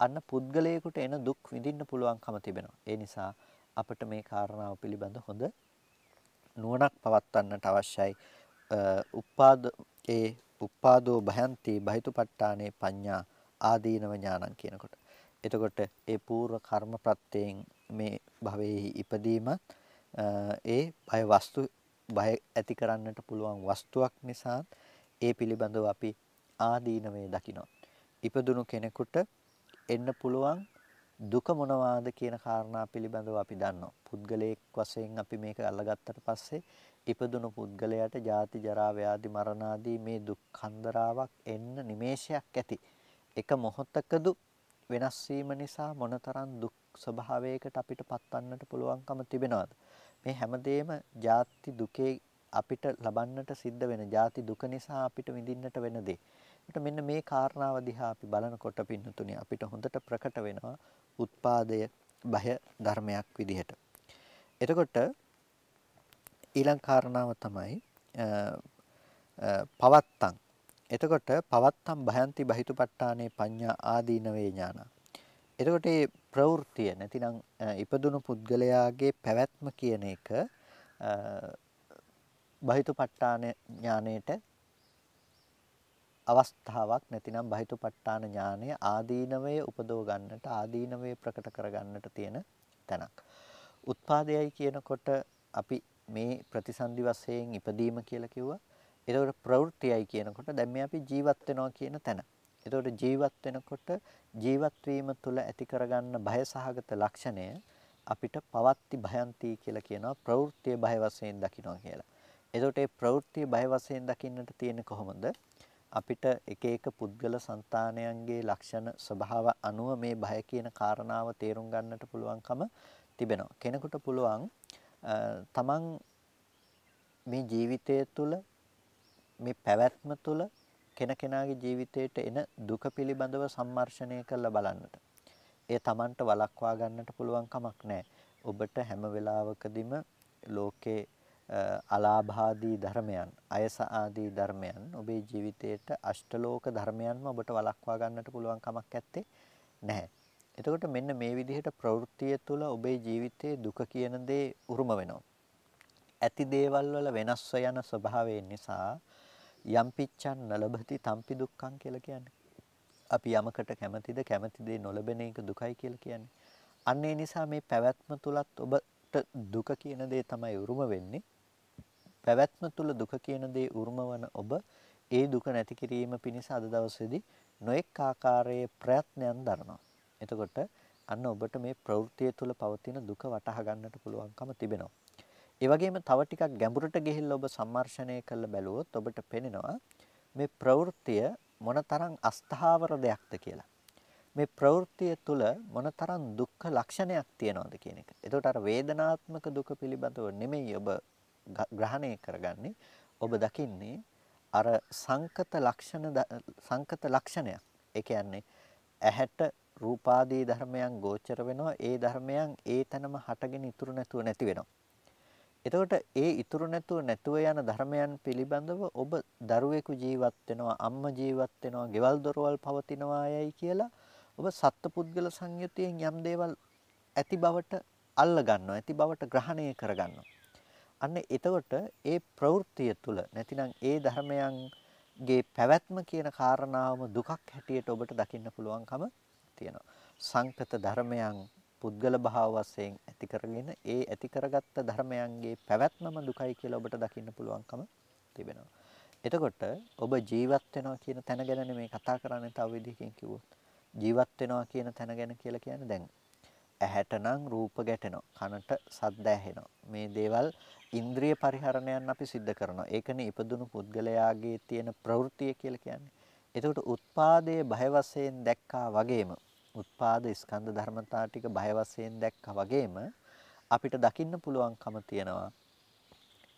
අන්න පුද්ගලයෙකුට එන දුක් විඳින්න පුළුවන්කම තිබෙනවා. ඒ නිසා අපිට මේ කාරණාව පිළිබඳ හොඳ නුවණක් පවත්වන්නට අවශ්‍යයි. උපාදෝ භයන්ති බහිතුපට්ඨානේ පඤ්ඤා ආදීනව ඥානං කියනකොට. එතකොට ඒ పూర్ව කර්ම ප්‍රත්‍යයෙන් මේ භවයේ ඉපදීමත් ඒ බය ඇති කරන්නට පුළුවන් වස්තුවක් නිසා ඒ පිළිබඳව අපි ආදීනවේ දකිනවා. ඉපදුණු කෙනෙකුට එන්න පුළුවන් දුක මොනවාද කියන කාරණා පිළිබඳව අපි දන්නවා. පුද්ගලයෙක් වශයෙන් අපි මේක අල්ලගත්තට පස්සේ ඉපදුණු පුද්ගලයාට ජාති ජරා ව්‍යාධි මරණ ආදී මේ දුක් හන්දරාවක් එන්න නිමේෂයක් ඇති. එක මොහොතකදු වෙනස් වීම නිසා මොනතරම් දුක් ස්වභාවයකට අපිට පත්වන්නට පුළුවන්කම තිබෙනවද? මේ හැමදේම ජාති දුකේ අපිට ලබන්නට සිද්ධ වෙන ජාති දුක නිසා අපිට විඳින්නට වෙන දේ. ඒකට මෙන්න මේ කාරණාව දිහා අපි බලනකොට පින්නතුනේ අපිට හොඳට ප්‍රකට වෙනවා උත්පාදය බය ධර්මයක් විදිහට. එතකොට ඊළඟ කාරණාව තමයි පවත්තං. එතකොට පවත්තං භයන්ති බහිතුපට්ඨානේ පඤ්ඤා ආදීනවේ ඥාන. එතකොට මේ ප්‍රවෘත්තිය නැතිනම් ඉපදුණු පුද්ගලයාගේ පැවැත්ම කියන එක බහිතුපට්ඨාන ඥානයේට අවස්ථාවක් නැතිනම් බහිතුපට්ඨාන ඥානය ආදීනවයේ උපදව ගන්නට ආදීනවයේ ප්‍රකට කර ගන්නට තියෙන තැනක්. උත්පාදයයි කියනකොට අපි මේ ප්‍රතිසන්දි වශයෙන් ඉපදීම කියලා කිව්වා. ඒතකොට ප්‍රවෘත්තියයි කියනකොට දැන් මේ අපි ජීවත් වෙනවා කියන තැන. ඒතකොට ජීවත් වෙනකොට ජීවත් වීම තුළ ඇති කරගන්න බය සහගත ලක්ෂණය අපිට පවත්ති භයන්ති කියලා කියනවා ප්‍රවෘත්තිය බය වශයෙන් දකිනවා කියලා. ඒතකොට මේ ප්‍රවෘත්තිය බය වශයෙන් දකින්නට තියෙන්නේ කොහොමද? අපිට එක එක පුද්ගල సంతානයන්ගේ ලක්ෂණ ස්වභාව අනුව මේ බය කියන කාරණාව තේරුම් ගන්නට පුළුවන්කම තිබෙනවා. කෙනෙකුට පුළුවන් තමන් මේ ජීවිතය තුළ මේ පැවැත්ම තුළ කෙනකෙනාගේ ජීවිතයට එන දුක පිළිබඳව සම්මර්ෂණය කරලා බලන්නට. ඒ තමන්ට වළක්වා ගන්නට පුළුවන් කමක් නැහැ. ඔබට හැම වෙලාවකදීම ලෝකේ අලාභාදී ධර්මයන්, අයස ආදී ධර්මයන් ඔබේ ජීවිතයට අෂ්ටලෝක ධර්මයන්ම ඔබට වළක්වා ගන්නට පුළුවන් කමක් නැත්තේ නැහැ. එතකොට මෙන්න මේ විදිහට ප්‍රවෘත්තිය තුළ ඔබේ ජීවිතයේ දුක කියන දේ උරුම වෙනවා. ඇති දේවල් වල වෙනස්ව යන ස්වභාවය නිසා යම් පිච්ඡන් නලබති තම්පි දුක්ඛං කියලා කියන්නේ. අපි යමකට කැමතිද කැමති දේ නොලබන එක දුකයි කියලා කියන්නේ. අන්න ඒ නිසා මේ පැවැත්ම තුලත් ඔබට දුක කියන දේ තමයි උරුම වෙන්නේ. පැවැත්ම තුල දුක කියන දේ උරුම වන ඔබ ඒ දුක නැති කිරීම පිණිස අද දවසේදී නොඑක් ආකාරයේ ප්‍රයත්නයන් දරනවා. එතකොට අන්න ඔබට මේ ප්‍රවෘත්තිය තුල පවතින දුක වටහා ගන්නට පුළුවන්කම තිබෙනවා. ඒ වගේම තව ටිකක් ගැඹුරට ගිහිල්ලා ඔබ සම්මර්ෂණය කරලා බැලුවොත් ඔබට පේනවා මේ ප්‍රවෘත්තිය මොනතරම් අස්ථාවර දෙයක්ද කියලා. මේ ප්‍රවෘත්තිය තුල මොනතරම් දුක්ඛ ලක්ෂණයක් තියනවද කියන එක. එතකොට අර වේදනාත්මක දුක පිළිබඳව නෙමෙයි ඔබ ග්‍රහණය කරගන්නේ. ඔබ දකින්නේ අර සංකත ලක්ෂණයක්. ඒ කියන්නේ ඇහැට රූපාදී ධර්මයන් ගෝචර වෙනවා. ඒ ධර්මයන් ඒ තැනම හටගෙන ඉතුරු නැතුව නැති වෙනවා. එතකොට ඒ ඉතුරු නැතුව යන ධර්මයන් පිළිබඳව ඔබ දරුවෙකු ජීවත් වෙනවා, අම්මා ජීවත් වෙනවා, ගෙවල් දොරවල් පවතිනවා යයි කියලා ඔබ සත්පුද්ගල සංයුතියෙන් යම් දේවල් ඇති බවට අල්ල ගන්නවා, ඇති බවට ග්‍රහණය කර ගන්නවා. අන්න එතකොට ඒ ප්‍රවෘත්තිය තුල නැතිනම් ඒ ධර්මයන්ගේ පැවැත්ම කියන කාරණාවම දුකක් හැටියට ඔබට දකින්න පුළුවන්කම තියෙනවා. සංකත ධර්මයන් පුද්ගල භාව වශයෙන් ඇති කරගෙන ඒ ඇති කරගත්ත ධර්මයන්ගේ පැවැත්මම දුකයි කියලා ඔබට දකින්න පුළුවන්කම තිබෙනවා. එතකොට ඔබ ජීවත් වෙනවා කියන තැන ගැන මේ කතා කරන්නේ තව විදිහකින් කිව්වොත්. ජීවත් වෙනවා කියන තැන ගැන කියලා කියන්නේ දැන් ඇහැට නම් රූප ගැටෙනවා, කනට ශබ්ද ඇහෙනවා. මේ දේවල් ඉන්ද්‍රිය පරිහරණයන් අපි සිද්ධ කරනවා. ඒකනේ ඉපදුණු පුද්ගලයාගේ තියෙන ප්‍රවෘත්තිය කියලා කියන්නේ. එතකොට උත්පාදයේ බය වශයෙන් දැක්කා වගේම උත්පාද ස්කන්ධ ධර්මතා ටික බය වශයෙන් දැක්කා වගේම අපිට දකින්න පුළුවන්කම තියෙනවා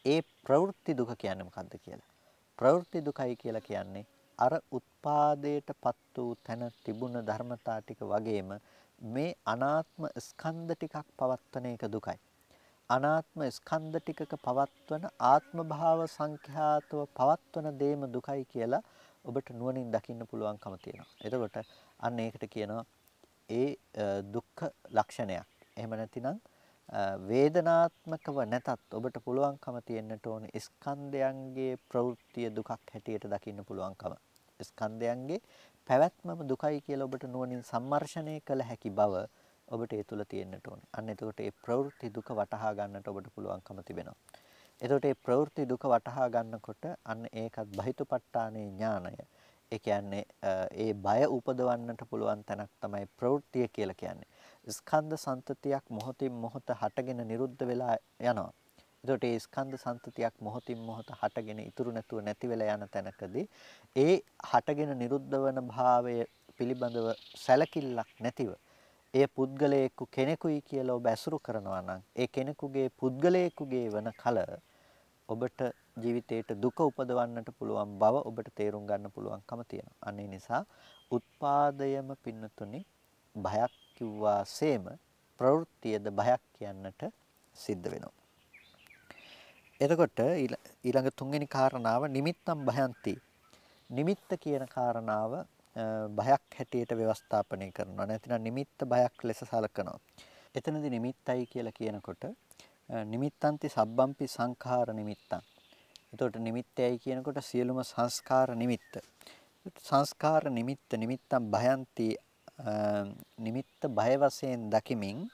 ඒ ප්‍රවෘත්ති දුක කියන්නේ මොකද්ද කියලා. ප්‍රවෘත්ති දුකයි කියලා කියන්නේ අර උත්පාදයටපත් වූ තැන තිබුණ ධර්මතා ටික වගේම මේ අනාත්ම ස්කන්ධ ටිකක් පවත්වන එක දුකයි. අනාත්ම ස්කන්ධ ටිකක පවත්වන ආත්ම භාව සංඛ්‍යාතව පවත්වන දේම දුකයි කියලා ඔබට නුවණින් දකින්න පුළුවන්කම තියෙනවා. එතකොට අන්න ඒකට කියනවා ඒ දුක්ඛ ලක්ෂණයක්. එහෙම නැතිනම් වේදනාත්මකව නැතත් ඔබට පුළුවන්කම තියෙන්නට ඕන ස්කන්ධයන්ගේ ප්‍රවෘත්තිය දුකක් හැටියට දකින්න පුළුවන්කම. ස්කන්ධයන්ගේ පැවැත්මම දුකයි කියලා ඔබට නුවණින් සම්මර්ෂණය කළ හැකි බව ඔබට ඒ තුල තියෙන්නට ඕනේ. අන්න එතකොට ඒ ප්‍රවෘත්ති දුක වටහා ගන්නට ඔබට පුළුවන්කම තිබෙනවා. එතකොට මේ ප්‍රවෘත්ති දුක වටහා ගන්නකොට අන්න ඒකත් බහිතුපට්ඨානේ ඥානය. ඒ කියන්නේ ඒ බය උපදවන්නට පුළුවන් තැනක් තමයි ප්‍රවෘත්තිය කියලා කියන්නේ. ස්කන්ධ සන්තතියක් මොහොතින් මොහොත හටගෙන නිරුද්ධ වෙලා යනවා. එතකොට මේ ස්කන්ධ සන්තතියක් මොහොතින් මොහොත හටගෙන ඉතුරු නැතුව නැති වෙලා යන තැනකදී ඒ හටගෙන නිරුද්ධ වන භාවය පිළිබඳව සැලකිල්ලක් නැතිව ඒ පුද්ගලයෙකු කෙනෙකුයි කියලා ඔබ ඇසුරු කරනවා නම් ඒ කෙනෙකුගේ පුද්ගලයෙකුගේ වන කල ඔබට ජීවිතේට දුක උපදවන්නට පුළුවන් බව ඔබට තේරුම් ගන්න පුළුවන්කම තියෙනවා. අන්න ඒ නිසා උත්පාදයම පින්නතුනි භයක් කිව්වාseම ප්‍රවෘත්තියද භයක් කියන්නට සිද්ධ වෙනවා. එතකොට ඊළඟ තුන්වෙනි කාරණාව නිමිත්තම් භයන්ති. නිමිත්ත කියන කාරණාව භයක් හැටියට ව්‍යවස්ථාපනය කරනවා. නැතිනම් නිමිත්ත භයක් ලෙස සලකනවා. එතනදී නිමිත්තයි කියලා කියනකොට නිමිත්තන්ති සබ්බම්පි සංඛාර නිමිත්තං. එතකොට නිමිත්තයි කියනකොට සියලුම සංස්කාර නිමිත්ත. සංස්කාර නිමිත්ත නිමිත්තම් භයන්ති නිමිත්ත බය වශයෙන් දකිමින්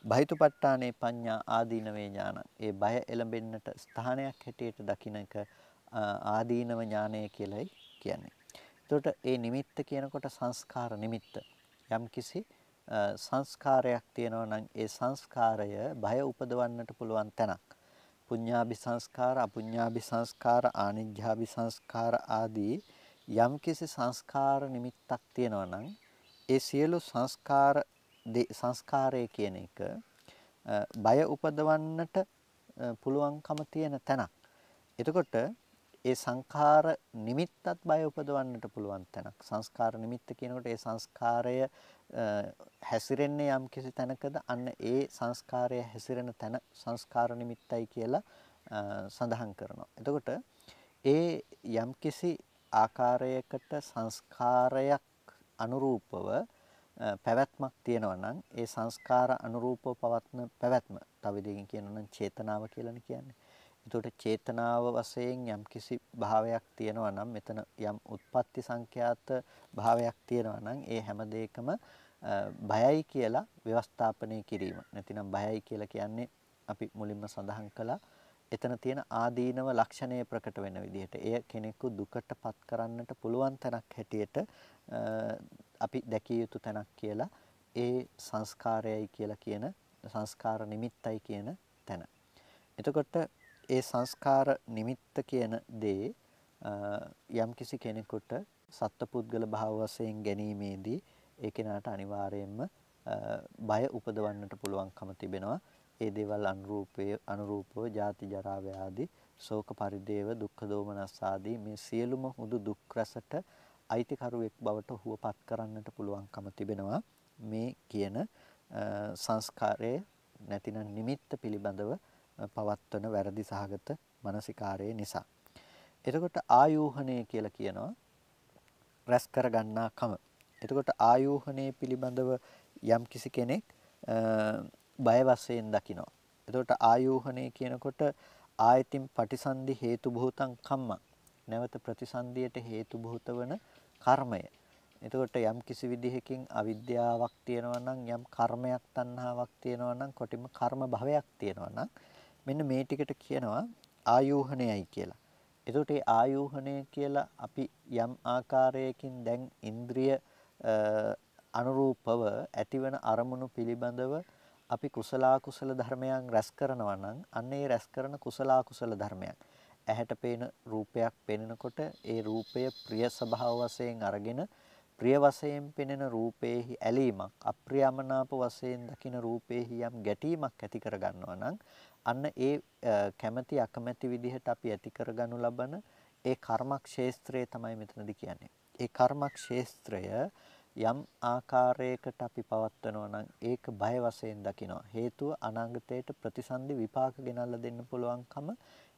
බහිතුපට්ඨානේ පඤ්ඤා ආදීනවේ ඥාන. ඒ බය එළඹෙන්නට ස්ථානයක් හැටියට දකින්න එක ආදීනව ඥානය කියලයි කියන්නේ. එතකොට ඒ නිමිත්ත කියනකොට සංස්කාර නිමිත්ත. යම්කිසි සංස්කාරයක් තියෙනවා නම් ඒ සංස්කාරය බය උපදවන්නට පුළුවන් තැනක්. පුඤ්ඤාභි සංස්කාර, අපුඤ්ඤාභි සංස්කාර, ආනිජ්ජාභි සංස්කාර ආදී යම්කිසි සංස්කාර නිමිත්තක් තියෙනවා නම් ඒ සියලු සංස්කාරය කියන එක බය උපදවන්නට පුළුවන්කම තියෙන තැනක්. එතකොට ඒ සංඛාර නිමිත්තත් බය උපදවන්නට පුළුවන් තැනක්. සංස්කාර නිමිත්ත කියනකොට ඒ සංස්කාරය හැසිරෙන්නේ යම් කිසි තැනකද අන්න ඒ සංස්කාරය හැසිරෙන තැන සංස්කාර නිමිත්තයි කියලා සඳහන් කරනවා. එතකොට ඒ යම් කිසි ආකාරයකට සංස්කාරයක් අනුරූපව පැවැත්මක් තියෙනවා නම් ඒ සංස්කාර අනුරූපව පවත්න පැවැත්ම තව විදිහකින් කියනවා නම් චේතනාව කියලානේ කියන්නේ. එතකොට චේතනාව වශයෙන් යම් කිසි භාවයක් තියෙනවා නම් මෙතන යම් උත්පත්ති සංඛ්‍යාත භාවයක් තියෙනවා නම් ඒ හැම දෙයකම බයයි කියලා ව්‍යවස්ථාපනය කිරීම. නැතිනම් බයයි කියලා කියන්නේ අපි මුලින්ම සඳහන් කළා එතන තියෙන ආදීනව ලක්ෂණය ප්‍රකට වෙන විදිහට එය කෙනෙකු දුකටපත් කරන්නට පුළුවන් තැනක් හැටියට අපි දැකිය යුතු තැනක් කියලා ඒ සංස්කාරයයි කියලා කියන සංස්කාර නිමිත්තයි කියන තැන. එතකොට ඒ සංස්කාර නිමිත්ත කියන දේ යම්කිසි කෙනෙකුට සත්පුද්ගල භාව වශයෙන් ගැනීමේදී ඒ කෙනාට අනිවාර්යයෙන්ම බය උපදවන්නට පුළුවන්කම තිබෙනවා. ඒ දේවල් අනුරූපව ජාති ජරා ව්‍යාධි ශෝක පරිදේව දුක්ඛ දෝමනස් ආදී මේ සියලුම හුදු දුක් රසට අයිතිකරුවෙක් බවට හුවපත් කරන්නට පුළුවන්කම තිබෙනවා මේ කියන සංස්කාරයේ නැතිනම් නිමිත්ත පිළිබඳව පවත්වන වැරදි සහගත මානසිකාරය නිසා. එතකොට ආයෝහණය කියලා කියනවා රැස් කර ගන්නාකම. එතකොට ආයෝහණය පිළිබඳව යම් කිසි කෙනෙක් බය වශයෙන් දකිනවා. එතකොට ආයෝහණය කියනකොට ආයතින් පටිසන්ධි හේතු භූතං කම්ම. නැවත ප්‍රතිසන්ධියට හේතු භූත වන කර්මය. එතකොට යම් කිසි විදිහකින් අවිද්‍යාවක් තියෙනවා නම් යම් කර්මයක් තණ්හාවක් තියෙනවා නම් කොටිම කර්ම භවයක් තියෙනවා නම් මෙන්න මේ ටිකට කියනවා ආයෝහණයයි කියලා. එතකොට මේ ආයෝහණය කියලා අපි යම් ආකාරයකින් දැන් ඉන්ද්‍රිය අනුරූපව ඇතිවන අරමුණු පිළිබඳව අපි කුසල ධර්මයන් රැස් කරනවා නම් අන්න ඒ රැස් කරන කුසල ධර්මයන් ඇහැට පේන රූපයක් පෙනෙනකොට ඒ රූපය ප්‍රිය ස්වභාව වශයෙන් අරගෙන ප්‍රිය වශයෙන් පෙනෙන රූපේහි ඇලීමක් අප්‍රියමනාප වශයෙන් දකින රූපේහි යම් ගැටීමක් ඇති කර ගන්නවා නම් අන්න ඒ කැමැති අකමැති විදිහට අපි ඇති කරගනු ලබන ඒ කර්මක්ෂේත්‍රය තමයි මෙතනදී කියන්නේ. ඒ කර්මක්ෂේත්‍රය යම් ආකාරයකට අපි පවත්වනවා නම් ඒක බය වශයෙන් දකිනවා. හේතුව අනාගතයට ප්‍රතිසන්දි විපාක ගෙනල්ලා දෙන්න පුළුවන්කම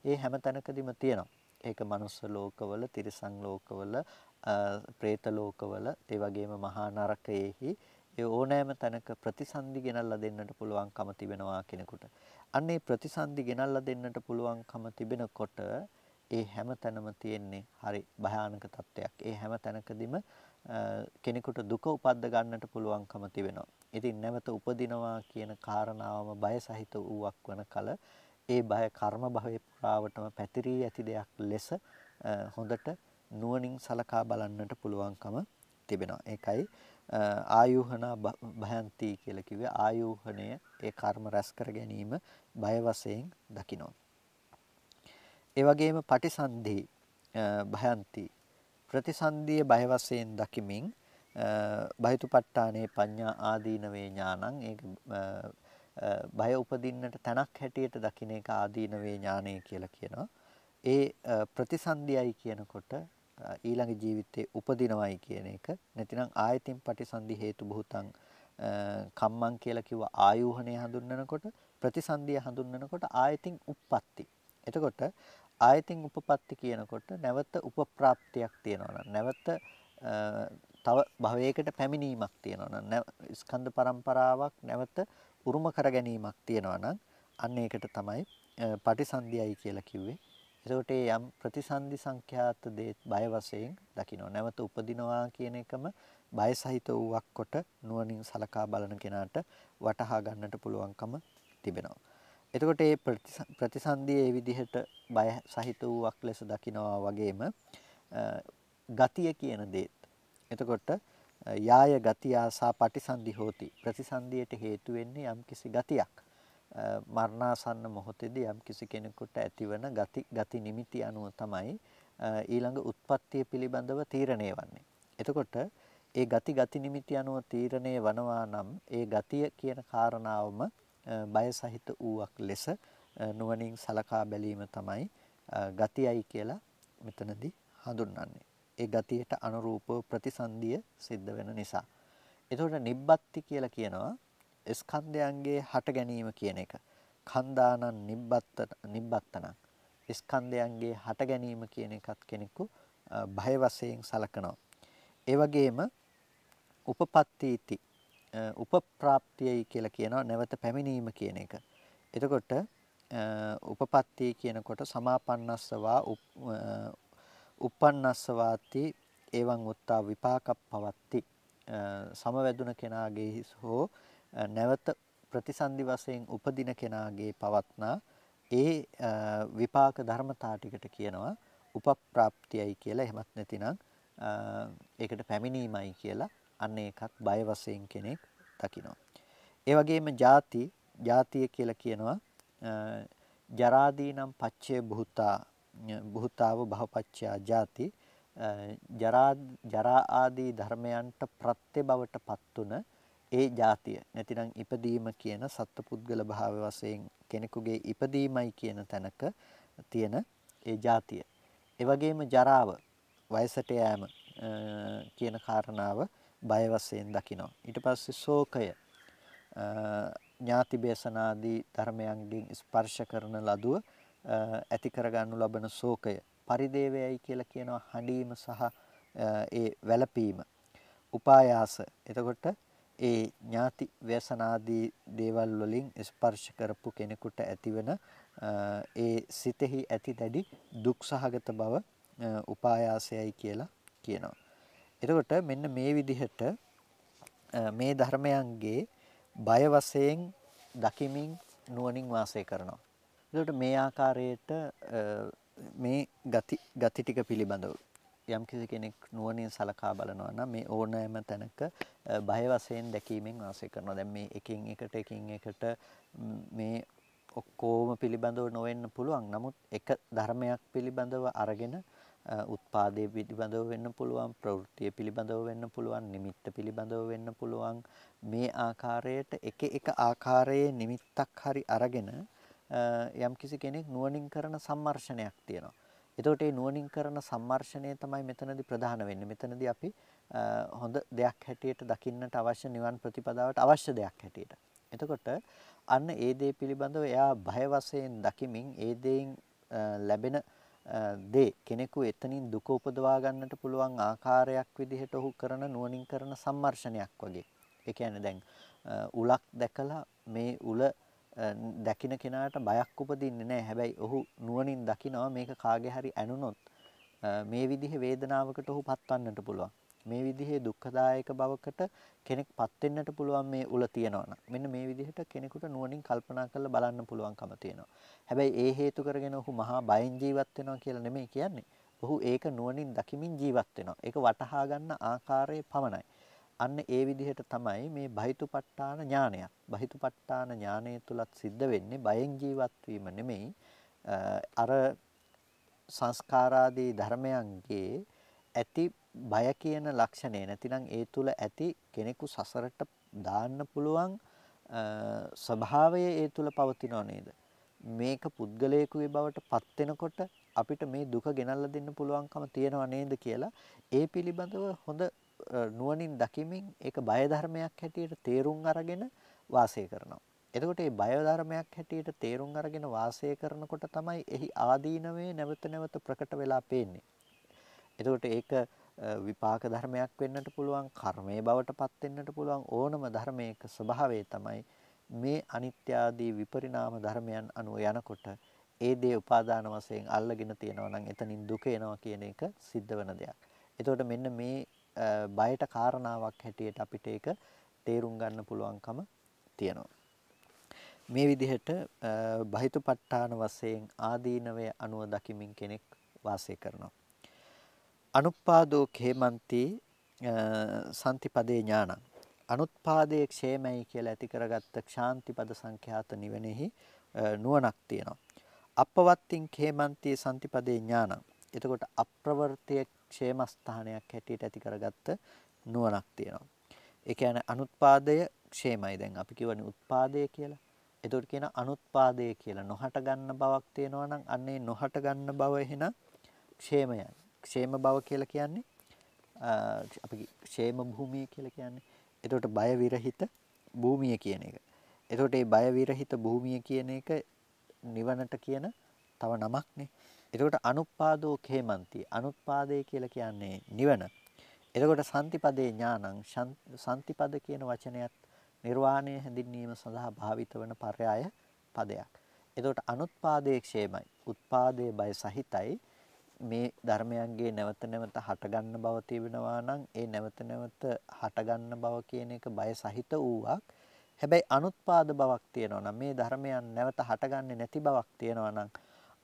ඒ හැම තැනකදීම තියෙනවා. ඒක මනුස්ස ලෝකවල, තිරිසන් ලෝකවල, പ്രേත ලෝකවල, ඒ වගේම මහා නරකයේහි ඒ ඕනෑම තැනක ප්‍රතිසන්දි ගෙනල්ලා දෙන්නට පුළුවන්කම තිබෙනවා කෙනෙකුට. අන්න ඒ ප්‍රතිසන්දි ගෙනල්ලා දෙන්නට පුළුවන්කම තිබෙනකොට ඒ හැම තැනම තියෙන්නේ හරි භයානක තත්වයක්. ඒ හැම තැනකදීම කෙනෙකුට දුක උපද්ද ගන්නට පුළුවන්කම තිබෙනවා. ඉතින් නැවත උපදිනවා කියන කාරණාවම බය සහිත වූවක් වන කල ඒ බය කර්ම භවයේ පුරාවටම පැතිරී ඇති දෙයක් ලෙස හොඳට නුවණින් සලකා බලන්නට පුළුවන්කම තිබෙනවා. ඒකයි ආයුහනා භයන්ති කියලා කිව්වේ. ආයුහණය ඒ කර්ම රැස් කර ගැනීම බය වශයෙන් දකිනවා. ඒ වගේම පටිසන්ධි භයන්ති ප්‍රතිසන්ධිය බය වශයෙන් දකිමින් බහිතුපට්ඨානේ පඤ්ඤා ආදීනවේ ඥානං ඒක බය උපදින්නට තැනක් හැටියට දකින්න එක ආදීනවේ ඥානය කියලා කියනවා. ඒ ප්‍රතිසන්ධියයි කියනකොට ඊළඟ ජීවිතේ උපදිනවයි කියන එක. නැතිනම් ආයතින් පටිසන්ධි හේතු බුතං කම්මං කියලා කිව්ව ආයෝහණය හඳුන්වනකොට ප්‍රතිසන්ධිය හඳුන්වනකොට ආයතින් උප්පත්ති. එතකොට ආයතින් උපපත්ති කියනකොට නැවත උපප්‍රාප්තියක් තියෙනවා නැවත තව භවයකට පැමිණීමක් තියෙනවා නම් ස්කන්ධ පරම්පරාවක් නැවත උරුම කර ගැනීමක් තියෙනවා නම් අන්න ඒකට තමයි පටිසන්ධියයි කියලා කිව්වේ. එතකොට යම් ප්‍රතිසන්ධි සංඛ්‍යාත දේ බය වශයෙන් දකින්න නැවත උපදිනවා කියන එකම බය සහිත වූවක් කොට නුවණින් සලකා බලන කෙනාට වටහා ගන්නට පුළුවන්කම තිබෙනවා. එතකොට මේ ප්‍රතිසන්ධියේ මේ විදිහට බය සහිත වූවක් ලෙස දකිනවා වගේම ගතිය කියන දේත්. එතකොට යාය ගතියාසා පටිසන්ධි හෝති. ප්‍රතිසන්ධියට හේතු වෙන්නේ යම්කිසි ගතියක්. මරණාසන්න මොහොතේදී යම්කිසි කෙනෙකුට ඇතිවන ගති නිමිති අනුව තමයි ඊළඟ උත්පත්තිය පිළිබඳව තීරණය වන්නේ. එතකොට ඒ ගති නිමිති අනුව තීරණය වනවා නම් ඒ ගතිය කියන කාරණාවම බය සහිත වූවක් ලෙස නුවණින් සලකා බැලීම තමයි ගතියයි කියලා මෙතනදී හඳුන්වන්නේ. ඒ ගතියට අනුරූපව ප්‍රතිසන්දිය සිද්ධ වෙන නිසා. එතකොට නිබ්බත්ති කියලා කියනවා ස්කන්ධයන්ගේ හට ගැනීම කියන එක. කන්දානං නිබ්බත්තන. ස්කන්ධයන්ගේ හට ගැනීම කියන එකත් කෙනෙකු භය වශයෙන් සලකනවා. ඒ වගේම උපපත්තීති උපප්‍රාප්තියයි කියලා කියනවා නැවත පැමිණීම කියන එක. එතකොට උපපත්ති කියනකොට සමාපන්නස්සවා uppannස්සවාති එවං උත්තා විපාකප්පවත්ති සමවැදුන කෙනාගේ හෝ නැවත ප්‍රතිසන්දි වශයෙන් උපදින කෙනාගේ පවත්නා ඒ විපාක ධර්මතා ටිකට කියනවා උපප්‍රාප්තියයි කියලා. එහෙමත් නැතිනම් ඒකට පැමිණීමයි කියලා. අන්න ඒකත් බය වශයෙන් කෙනෙක් දකිනවා. ඒ වගේම ජාතිය කියලා කියනවා ජරාදීනම් පච්චේ බුතාව භවපච්චයා ජාති ජරා ආදී ධර්මයන්ට ප්‍රත්‍ය බවට පත්තුන ඒ ජාතිය. නැතිනම් ඉපදීම කියන සත්පුද්ගල භාව වශයෙන් කෙනෙකුගේ ඉපදීමයි කියන තැනක තියෙන ඒ ජාතිය. ඒ වගේම ජරාව වයසට යෑම කියන කාරණාව බය වශයෙන් දකිනවා. ඊට පස්සේ ශෝකය ඥාති බේසනාදී ධර්මයන්ගෙන් ස්පර්ශ කරන ලදුව ඇති කරගනු ලබන ශෝකය. පරිදේවයයි කියලා කියනවා හඬීම සහ ඒ වැළපීම. උපායාස. එතකොට ඒ ඥාති ව්‍යසනාදී දේවල් වලින් ස්පර්ශ කරපු කෙනෙකුට ඇතිවන ඒ සිතෙහි ඇති දැඩි දුක් සහගත බව උපායාසයයි කියලා කියනවා. එතකොට මෙන්න මේ විදිහට මේ ධර්මයන්ගේ බය වශයෙන් දකිමින් නුවණින් වාසය කරනවා. එතකොට මේ ආකාරයට මේ ගති ටික පිළිබඳව යම් කෙනෙක් නුවණින් සලකා බලනවා නම් මේ ඕනෑම තැනක බය වශයෙන් දැකීමෙන් වාසය කරනවා. දැන් මේ එකින් එකට මේ ඔක්කොම පිළිබඳව නොවෙන්න පුළුවන්. නමුත් එක ධර්මයක් පිළිබඳව අරගෙන උත්පාදයේ පිළිබඳව වෙන්න පුළුවන්, ප්‍රවෘත්තිය පිළිබඳව වෙන්න පුළුවන්, නිමිත්ත පිළිබඳව වෙන්න පුළුවන්. මේ ආකාරයට එක ආකාරයේ නිමිත්තක් හරි අරගෙන යම්කිසි කෙනෙක් නුවණින් කරන සම්මර්ෂණයක් තියෙනවා. එතකොට මේ නුවණින් කරන සම්මර්ෂණය තමයි මෙතනදී ප්‍රධාන වෙන්නේ. මෙතනදී අපි හොඳ දෙයක් හැටියට දකින්නට අවශ්‍ය නිවන් ප්‍රතිපදාවට අවශ්‍ය දෙයක් හැටියට. එතකොට අන්න ඒ දේ පිළිබඳව එයා භය වශයෙන් දකිමින් ඒ දේෙන් ලැබෙන දේ කෙනෙකු එතනින් දුක උපදවා ගන්නට පුළුවන් ආකාරයක් විදිහට ඔහු කරන නුවණින් කරන සම්මර්ෂණයක් වගේ. ඒ කියන්නේ දැන් උලක් දැකලා මේ උල දකින්න කෙනාට බයක් උපදින්නේ නැහැ. හැබැයි ඔහු නුවණින් දකිනවා මේක කාගේ හරි ඇනුනොත් මේ විදිහේ වේදනාවකට ඔහු පත්වන්නට පුළුවන්. මේ විදිහේ දුක්ඛදායක බවකට කෙනෙක්පත් වෙන්නට පුළුවන් මේ උල තියනවා නම් මෙන්න මේ විදිහට කෙනෙකුට නුවණින් කල්පනා කරලා බලන්න පුළුවන්කම තියෙනවා. හැබැයි ඒ හේතු කරගෙන ඔහු මහා බයෙන් ජීවත් වෙනවා කියලා නෙමෙයි කියන්නේ. ඔහු ඒක නුවණින් දකිමින් ජීවත් වෙනවා. ඒක වටහා ගන්න ආකාරයේ පමණයි. අන්න ඒ විදිහට තමයි මේ බහිතුපට්ඨාන ඥානයක්. බහිතුපට්ඨාන ඥානය තුලත් සිද්ධ වෙන්නේ බයෙන් ජීවත් වීම නෙමෙයි. අර සංස්කාරාදී ධර්මයන්ගේ ඇති බය කියන ලක්ෂණය නැතිනම් ඒ තුල ඇති කෙනෙකු සසරට දාන්න පුළුවන් ස්වභාවය ඒ තුල පවතිනව නේද? මේක පුද්ගලයෙකුගේ බවට පත් වෙනකොට අපිට මේ දුක ගෙනල්ලා දෙන්න පුළුවන්කම තියනව නේද කියලා ඒ පිළිබඳව හොඳ නුවණින් දකිමින් ඒක බය ධර්මයක් හැටියට තේරුම් අරගෙන වාසය කරනවා. එතකොට මේ බය ධර්මයක් හැටියට තේරුම් අරගෙන වාසය කරනකොට තමයි එහි ආදීනවේ නැවත නැවත ප්‍රකට වෙලා පේන්නේ. එතකොට ඒක විපාක ධර්මයක් වෙන්නට පුළුවන්, කර්මයේ බවට පත් වෙන්නට පුළුවන් ඕනම ධර්මයක ස්වභාවය තමයි මේ අනිත්‍ය ආදී විපරිණාම ධර්මයන් අනුව යනකොට ඒ දේ උපාදාන වශයෙන් අල්ලගෙන තියෙනවා නම් එතනින් දුක එනවා කියන එක සිද්ධ වෙන දෙයක්. එතකොට මෙන්න මේ බයට කාරණාවක් හැටියට අපිට ඒක තේරුම් ගන්න පුළුවන්කම තියෙනවා. මේ විදිහට බහිතුපට්ඨාන වශයෙන් ආදීනවය අනුව දකිමින් කෙනෙක් වාසය කරනවා. අනුප්පාදෝ khේමන්ති සම්තිපදේ ඥානං. අනුත්පාදයේ ക്ഷേමයි කියලා ඇති කරගත්ත ශාන්තිපද සංඛ්‍යාත නිවනෙහි නුවණක් තියෙනවා. අපවත්තින් khේමන්ති සම්තිපදේ ඥානං. එතකොට අප්‍රවර්තයේ ക്ഷേමස්ථානයක් හැටියට ඇති කරගත්ත නුවණක් තියෙනවා. ඒ කියන්නේ අනුත්පාදය ക്ഷേමයි. දැන් අපි කියවනේ උත්පාදය කියලා. එතකොට කියන අනුත්පාදය කියලා නොහට ගන්න බවක් තියෙනවා නම් අන්නේ නොහට ගන්න බව එහෙනම් ക്ഷേමයයි. ക്ഷേම බව කියලා කියන්නේ අපි ക്ഷേම භූමිය කියලා කියන්නේ. එතකොට බය විරහිත භූමිය කියන එක. එතකොට මේ බය විරහිත භූමිය කියන එක නිවනට කියන තව නමක්නේ. එතකොට අනුපාදෝ khේමන්ති. අනුත්පාදේ කියලා කියන්නේ නිවන. එතකොට සම්තිපදේ ඥානං සම්තිපද කියන වචනයත් නිර්වාණය හැඳින්වීම සඳහා භාවිත වන පర్యాయ පදයක්. එතකොට අනුත්පාදයේ ക്ഷേමයි. උත්පාදයේ බය සහිතයි. මේ ධර්මයන්ගේ නැවත නැවත හටගන්න බව තිබෙනවා නම් ඒ නැවත නැවත හටගන්න බව කියන එක බය සහිත වූවක්. හැබැයි අනුත්පාද බවක් තියෙනවා නම් මේ ධර්මයන් නැවත හටගන්නේ නැති බවක් තියෙනවා නම්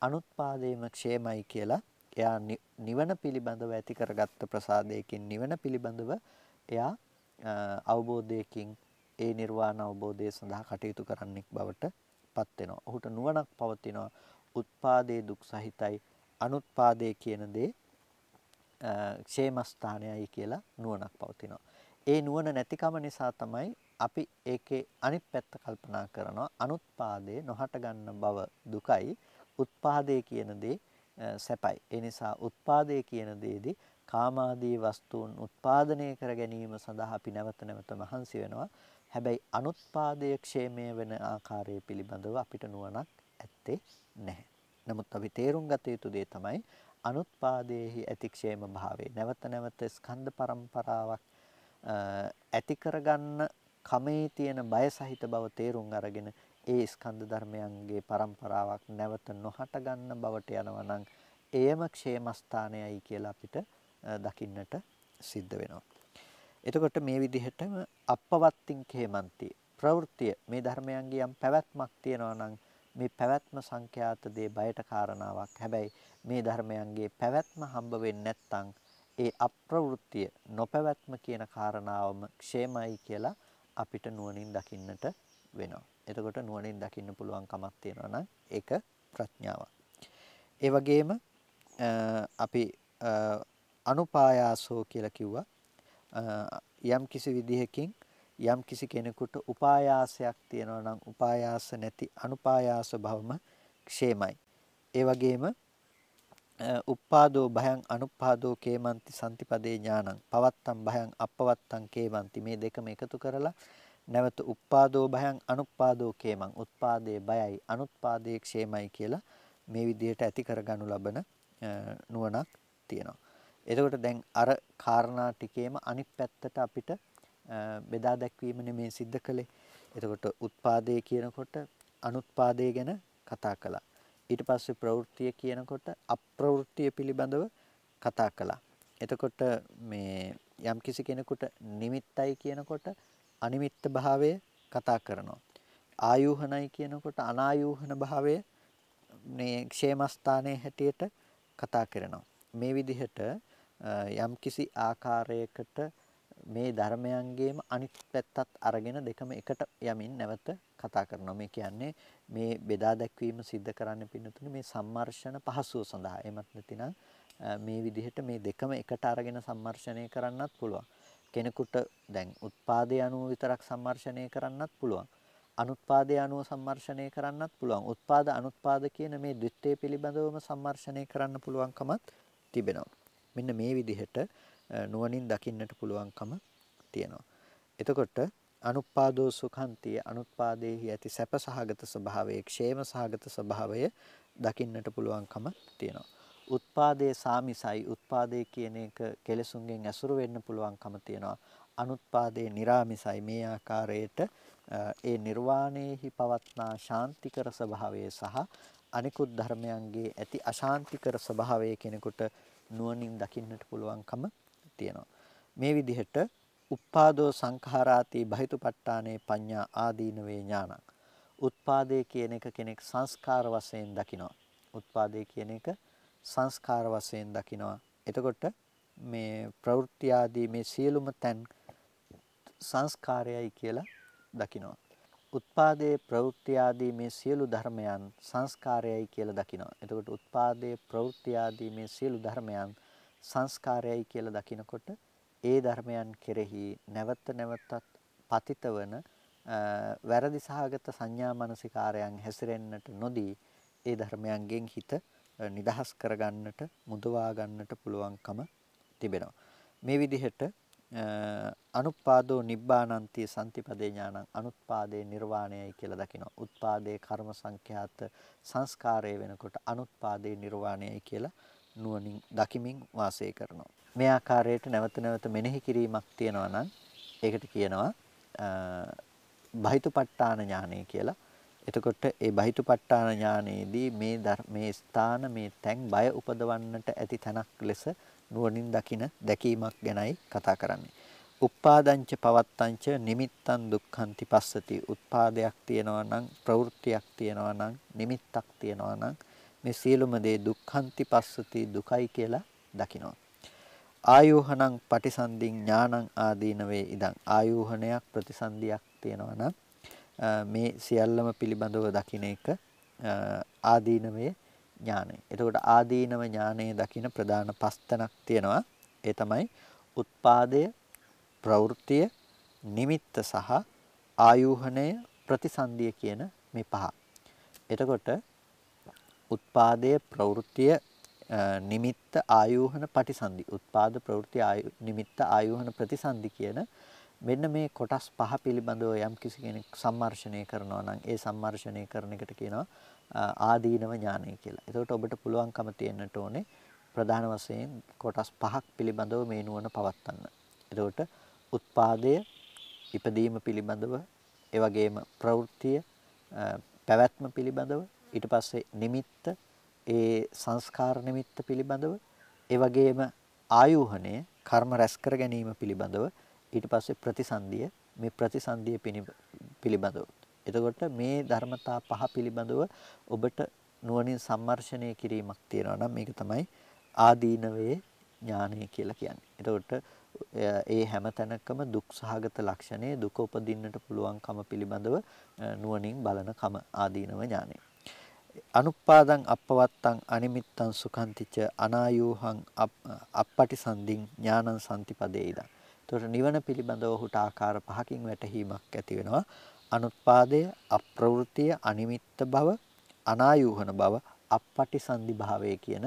අනුත්පාදේම ക്ഷേමයි කියලා එයා නිවන පිළිබඳව ඇති කරගත්ත ප්‍රසාදයකින් නිවන පිළිබඳව එයා අවබෝධයකින් ඒ නිර්වාණ අවබෝධය සඳහා කටයුතු කරන්නෙක් බවට පත් වෙනවා. ඔහුට නුවණක් පවතිනවා. උත්පාදේ දුක් සහිතයි. අනුත්පාදේ කියන දේ ക്ഷേමස්ථානයයි කියලා නුවණක් පවතිනවා. ඒ නුවණ නැතිකම නිසා තමයි අපි ඒකේ අනිත් පැත්ත කල්පනා කරනවා. අනුත්පාදේ නොහට ගන්න බව දුකයි. උත්පාදේ කියන දේ සැපයි. ඒ නිසා උත්පාදේ කියන දේදී කාමාදී වස්තුන් උත්පාදනය කර ගැනීම සඳහා අපි නැවත නැවත මහන්සි වෙනවා. හැබැයි අනුත්පාදයේ ക്ഷേමය වෙන ආකාරය පිළිබඳව අපිට නුවණක් ඇත්තේ නැහැ. නමුත් අපි තේරුම් ගත යුතු දේ තමයි අනුත්පාදයේහි ඇති ക്ഷേම භාවය. නැවත නැවත ස්කන්ධ පරම්පරාවක් ඇති කරගන්න කමේ තියෙන බය සහිත බව තේරුම් අරගෙන ඒ ස්කන්ධ ධර්මයන්ගේ පරම්පරාවක් නැවත නොහට ගන්න බවට යනවා නම් එයම ക്ഷേමස්ථානයයි කියලා අපිට දකින්නට සිද්ධ වෙනවා. එතකොට මේ විදිහටම අපවත්තින් khේමන්ති ප්‍රවෘත්තිය මේ ධර්මයන්ගේ යම් පැවැත්මක් තියෙනවා නම් මේ පැවැත්ම සංඛ්‍යාත දේ බයට කාරණාවක්. හැබැයි මේ ධර්මයන්ගේ පැවැත්ම හම්බ වෙන්නේ නැත්නම් ඒ අප්‍රවෘත්තිය නොපැවැත්ම කියන කාරණාවම ക്ഷേමයි කියලා අපිට නුවණින් දකින්නට වෙනවා. එතකොට නුවණින් දකින්න පුළුවන් කමක් තියෙනවා නම් ඒක ප්‍රඥාවක්. ඒ වගේම අපි අනුපායාසෝ කියලා කිව්වා. යම් කිසි විදිහකින් යම් කිසි කෙනෙකුට උපායාසයක් තියෙනවා නම් උපායාස නැති අනුපායාස භවම ക്ഷേමයි. ඒ වගේම උප්පාදෝ භයං අනුප්පාදෝ කේමන්ති සම්තිපදේ ඥානං පවත්තම් භයං අපවත්තම් කේමන්ති මේ දෙකම එකතු කරලා නැවත උප්පාදෝ භයං අනුප්පාදෝ කේමං උත්පාදේ බයයි අනුත්පාදේ ക്ഷേමයි කියලා මේ විදිහට ඇති කරගනු ලබන නුවණක් තියෙනවා. එතකොට දැන් අර කාරණා ටිකේම අනිත් පැත්තට අපිට බෙදා දැක්වීම නෙමේ සිද්ධ කළේ. එතකොට උත්පාදේ කියනකොට අනුත්පාදේ ගැන කතා කළා. ඊට පස්සේ ප්‍රවෘත්තිය කියනකොට අප්‍රවෘත්තිය පිළිබඳව කතා කළා. එතකොට මේ යම් කිසි කෙනෙකුට නිමිත්තයි කියනකොට අනිමිත්ත භාවය කතා කරනවා. ආයෝහනයි කියනකොට අනායෝහන භාවය මේ ക്ഷേමස්ථානයේ හැටියට කතා කරනවා. මේ විදිහට යම්කිසි ආකාරයකට මේ ධර්මයන්ගේම අනිත් පැත්තත් අරගෙන දෙකම එකට යමින් නැවත කතා කරනවා. මේ කියන්නේ මේ බෙදා දැක්වීම සිද්ධ කරන්න පින්නතුනේ මේ සම්මර්ෂණ පහසුව සඳහා. එමත් නැතිනම් මේ විදිහට මේ දෙකම එකට අරගෙන සම්මර්ෂණය කරන්නත් පුළුවන්. කෙනෙකුට දැන් උත්පාදේ අනුව විතරක් සම්මර්ෂණය කරන්නත් පුළුවන්. අනුත්පාදේ අනුව සම්මර්ෂණය කරන්නත් පුළුවන්. උත්පාද අනුත්පාද කියන මේ ද්විත්වය පිළිබඳවම සම්මර්ෂණය කරන්න පුළුවන්කමත් තිබෙනවා. මෙන්න මේ විදිහට නුවණින් දකින්නට පුළුවන්කම තියෙනවා. එතකොට අනුපාදෝ සුඛන්තිය අනුත්පාදේහි ඇති සැපසහගත ස්වභාවයේ ക്ഷേමසහගත ස්වභාවය දකින්නට පුළුවන්කම තියෙනවා. උත්පාදේ සාමිසයි උත්පාදේ කියන එක කෙලසුන්ගෙන් ඇසුරු වෙන්න පුළුවන්කම තියෙනවා. අනුත්පාදේ निराමිසයි මේ ආකාරයට ඒ නිර්වාණයෙහි පවත්නා ශාන්තිකර ස්වභාවය සහ අනිකුත් ධර්මයන්ගේ ඇති අශාන්තිකර ස්වභාවය කෙනෙකුට නුවණින් දකින්නට පුළුවන්කම තියෙනවා. මේ විදිහට උප්පාදෝ සංඛාරාති බහිතුපට්ඨානේ පඤ්ඤා ආදීනවේ ඥානං. උත්පාදේ කියන එක කෙනෙක් සංස්කාර වශයෙන් දකිනවා. උත්පාදේ කියන එක සංස්කාර වශයෙන් දකිනවා. එතකොට මේ ප්‍රවෘත්ති ආදී මේ සියලුම තැන් සංස්කාරයයි කියලා දකිනවා. උත්පාදේ ප්‍රවෘත්ති ආදී මේ සියලු ධර්මයන් සංස්කාරයයි කියලා දකිනවා. එතකොට උත්පාදේ ප්‍රවෘත්ති ආදී මේ සියලු ධර්මයන් සංස්කාරයයි කියලා දකිනකොට ඒ ධර්මයන් කෙරෙහි නැවත නැවතත් පතිත වන වැරදි සහගත සංඥා මනසිකාරයන් හැසිරෙන්නට නොදී ඒ ධර්මයන්ගෙන් හිත නිදහස් කරගන්නට මුදවා ගන්නට පුළුවන්කම තිබෙනවා. මේ විදිහට අනුපාදෝ නිබ්බානන්ති සම්තිපදේ ඥානං අනුත්පාදේ නිර්වාණයයි කියලා දකිනවා. උත්පාදේ කර්ම සංඛ්‍යාත සංස්කාරය වෙනකොට අනුත්පාදේ නිර්වාණයයි කියලා නුවණින් දකිමින් වාසය කරනවා. මේ ආකාරයට නැවත නැවත මෙනෙහි කිරීමක් තියෙනවා නම් ඒකට කියනවා බහිතුපට්ඨාන ඥානය කියලා. එතකොට ඒ බහිතුපට්ඨාන ඥානයේදී මේ ස්ථාන මේ තැන් බය උපදවන්නට ඇති තැනක් ලෙස නුවණින් දැකීමක් ගැනයි කතා කරන්නේ. උප්පාදංච පවත්තංච නිමිත්තං දුක්ඛන්ති පස්සති. උත්පාදයක් තියෙනවා නම් ප්‍රවෘත්තියක් තියෙනවා නම් නිමිත්තක් තියෙනවා නම් මේ සියලුම දේ දුක්ඛන්ති පස්සති දුකයි කියලා දකිනවා. ආයෝහණං පටිසන්ධින් ඥානං ආදීනවේ ඉදං. ආයෝහණයක් ප්‍රතිසන්ධියක් තියෙනවා නම් මේ සියල්ලම පිළිබඳව දකින එක ආදීනවේ ඥානය. එතකොට ආදීනව ඥානයේ දකින ප්‍රධාන පස්තනක් තියෙනවා. ඒ තමයි උත්පාදය, ප්‍රවෘත්තිය, නිමිත්ත සහ ආයෝහණය ප්‍රතිසන්ධිය කියන මේ පහ. එතකොට උත්පාදය, ප්‍රවෘත්තිය, නිමිත්ත, ආයෝහන, පටිසන්ධි. උත්පාද, ප්‍රවෘත්ති, නිමිත්ත, ආයෝහන, ප්‍රතිසන්ධි කියන මෙන්න මේ කොටස් පහ පිළිබඳව යම් කිසි කෙනෙක් සම්මර්ෂණය කරනවා නම් ඒ සම්මර්ෂණය කරන එකට කියනවා ආදීනව ඥානය කියලා. එතකොට ඔබට පුළුවන්කම තියෙන්නට ඕනේ ප්‍රධාන වශයෙන් කොටස් පහක් පිළිබඳව මේ නුවණ පවත්වන්න. එතකොට උත්පාදය ඉපදීම පිළිබඳව, ඒ වගේම ප්‍රවෘත්තිය පැවැත්ම පිළිබඳව, ඊට පස්සේ නිමිත්ත ඒ සංස්කාර නිමිත්ත පිළිබඳව, ඒ වගේම ආයෝහණය කර්ම රැස් කර ගැනීම පිළිබඳව, ඊට පස්සේ ප්‍රතිසන්දිය මේ ප්‍රතිසන්දිය පිළිබඳව. එතකොට මේ ධර්මතා පහ පිළිබඳව ඔබට නුවණින් සම්මර්ෂණය කිරීමක් තියෙනවා නම් මේක තමයි ආදීනවේ ඥානය කියලා කියන්නේ. එතකොට ඒ හැම තැනකම දුක් සහගත ලක්ෂණය දුක උපදින්නට පුළුවන්කම පිළිබඳව නුවණින් බලන කම ආදීනව ඥානය. අනුපාදං අපවත්තං අනිමිත්තං සුඛන්තිච අනායෝහං අපපටිසන්ධින් ඥානං සම්තිපදේයිද. එතකොට නිවන පිළිබඳව ඔහුට ආකාර පහකින් වැටහීමක් ඇති වෙනවා. අනුත්පාදය, අප්‍රවෘත්තිය, අනිමිත්ත බව, අනායෝහන බව, අපපටිසන්ධි භාවය කියන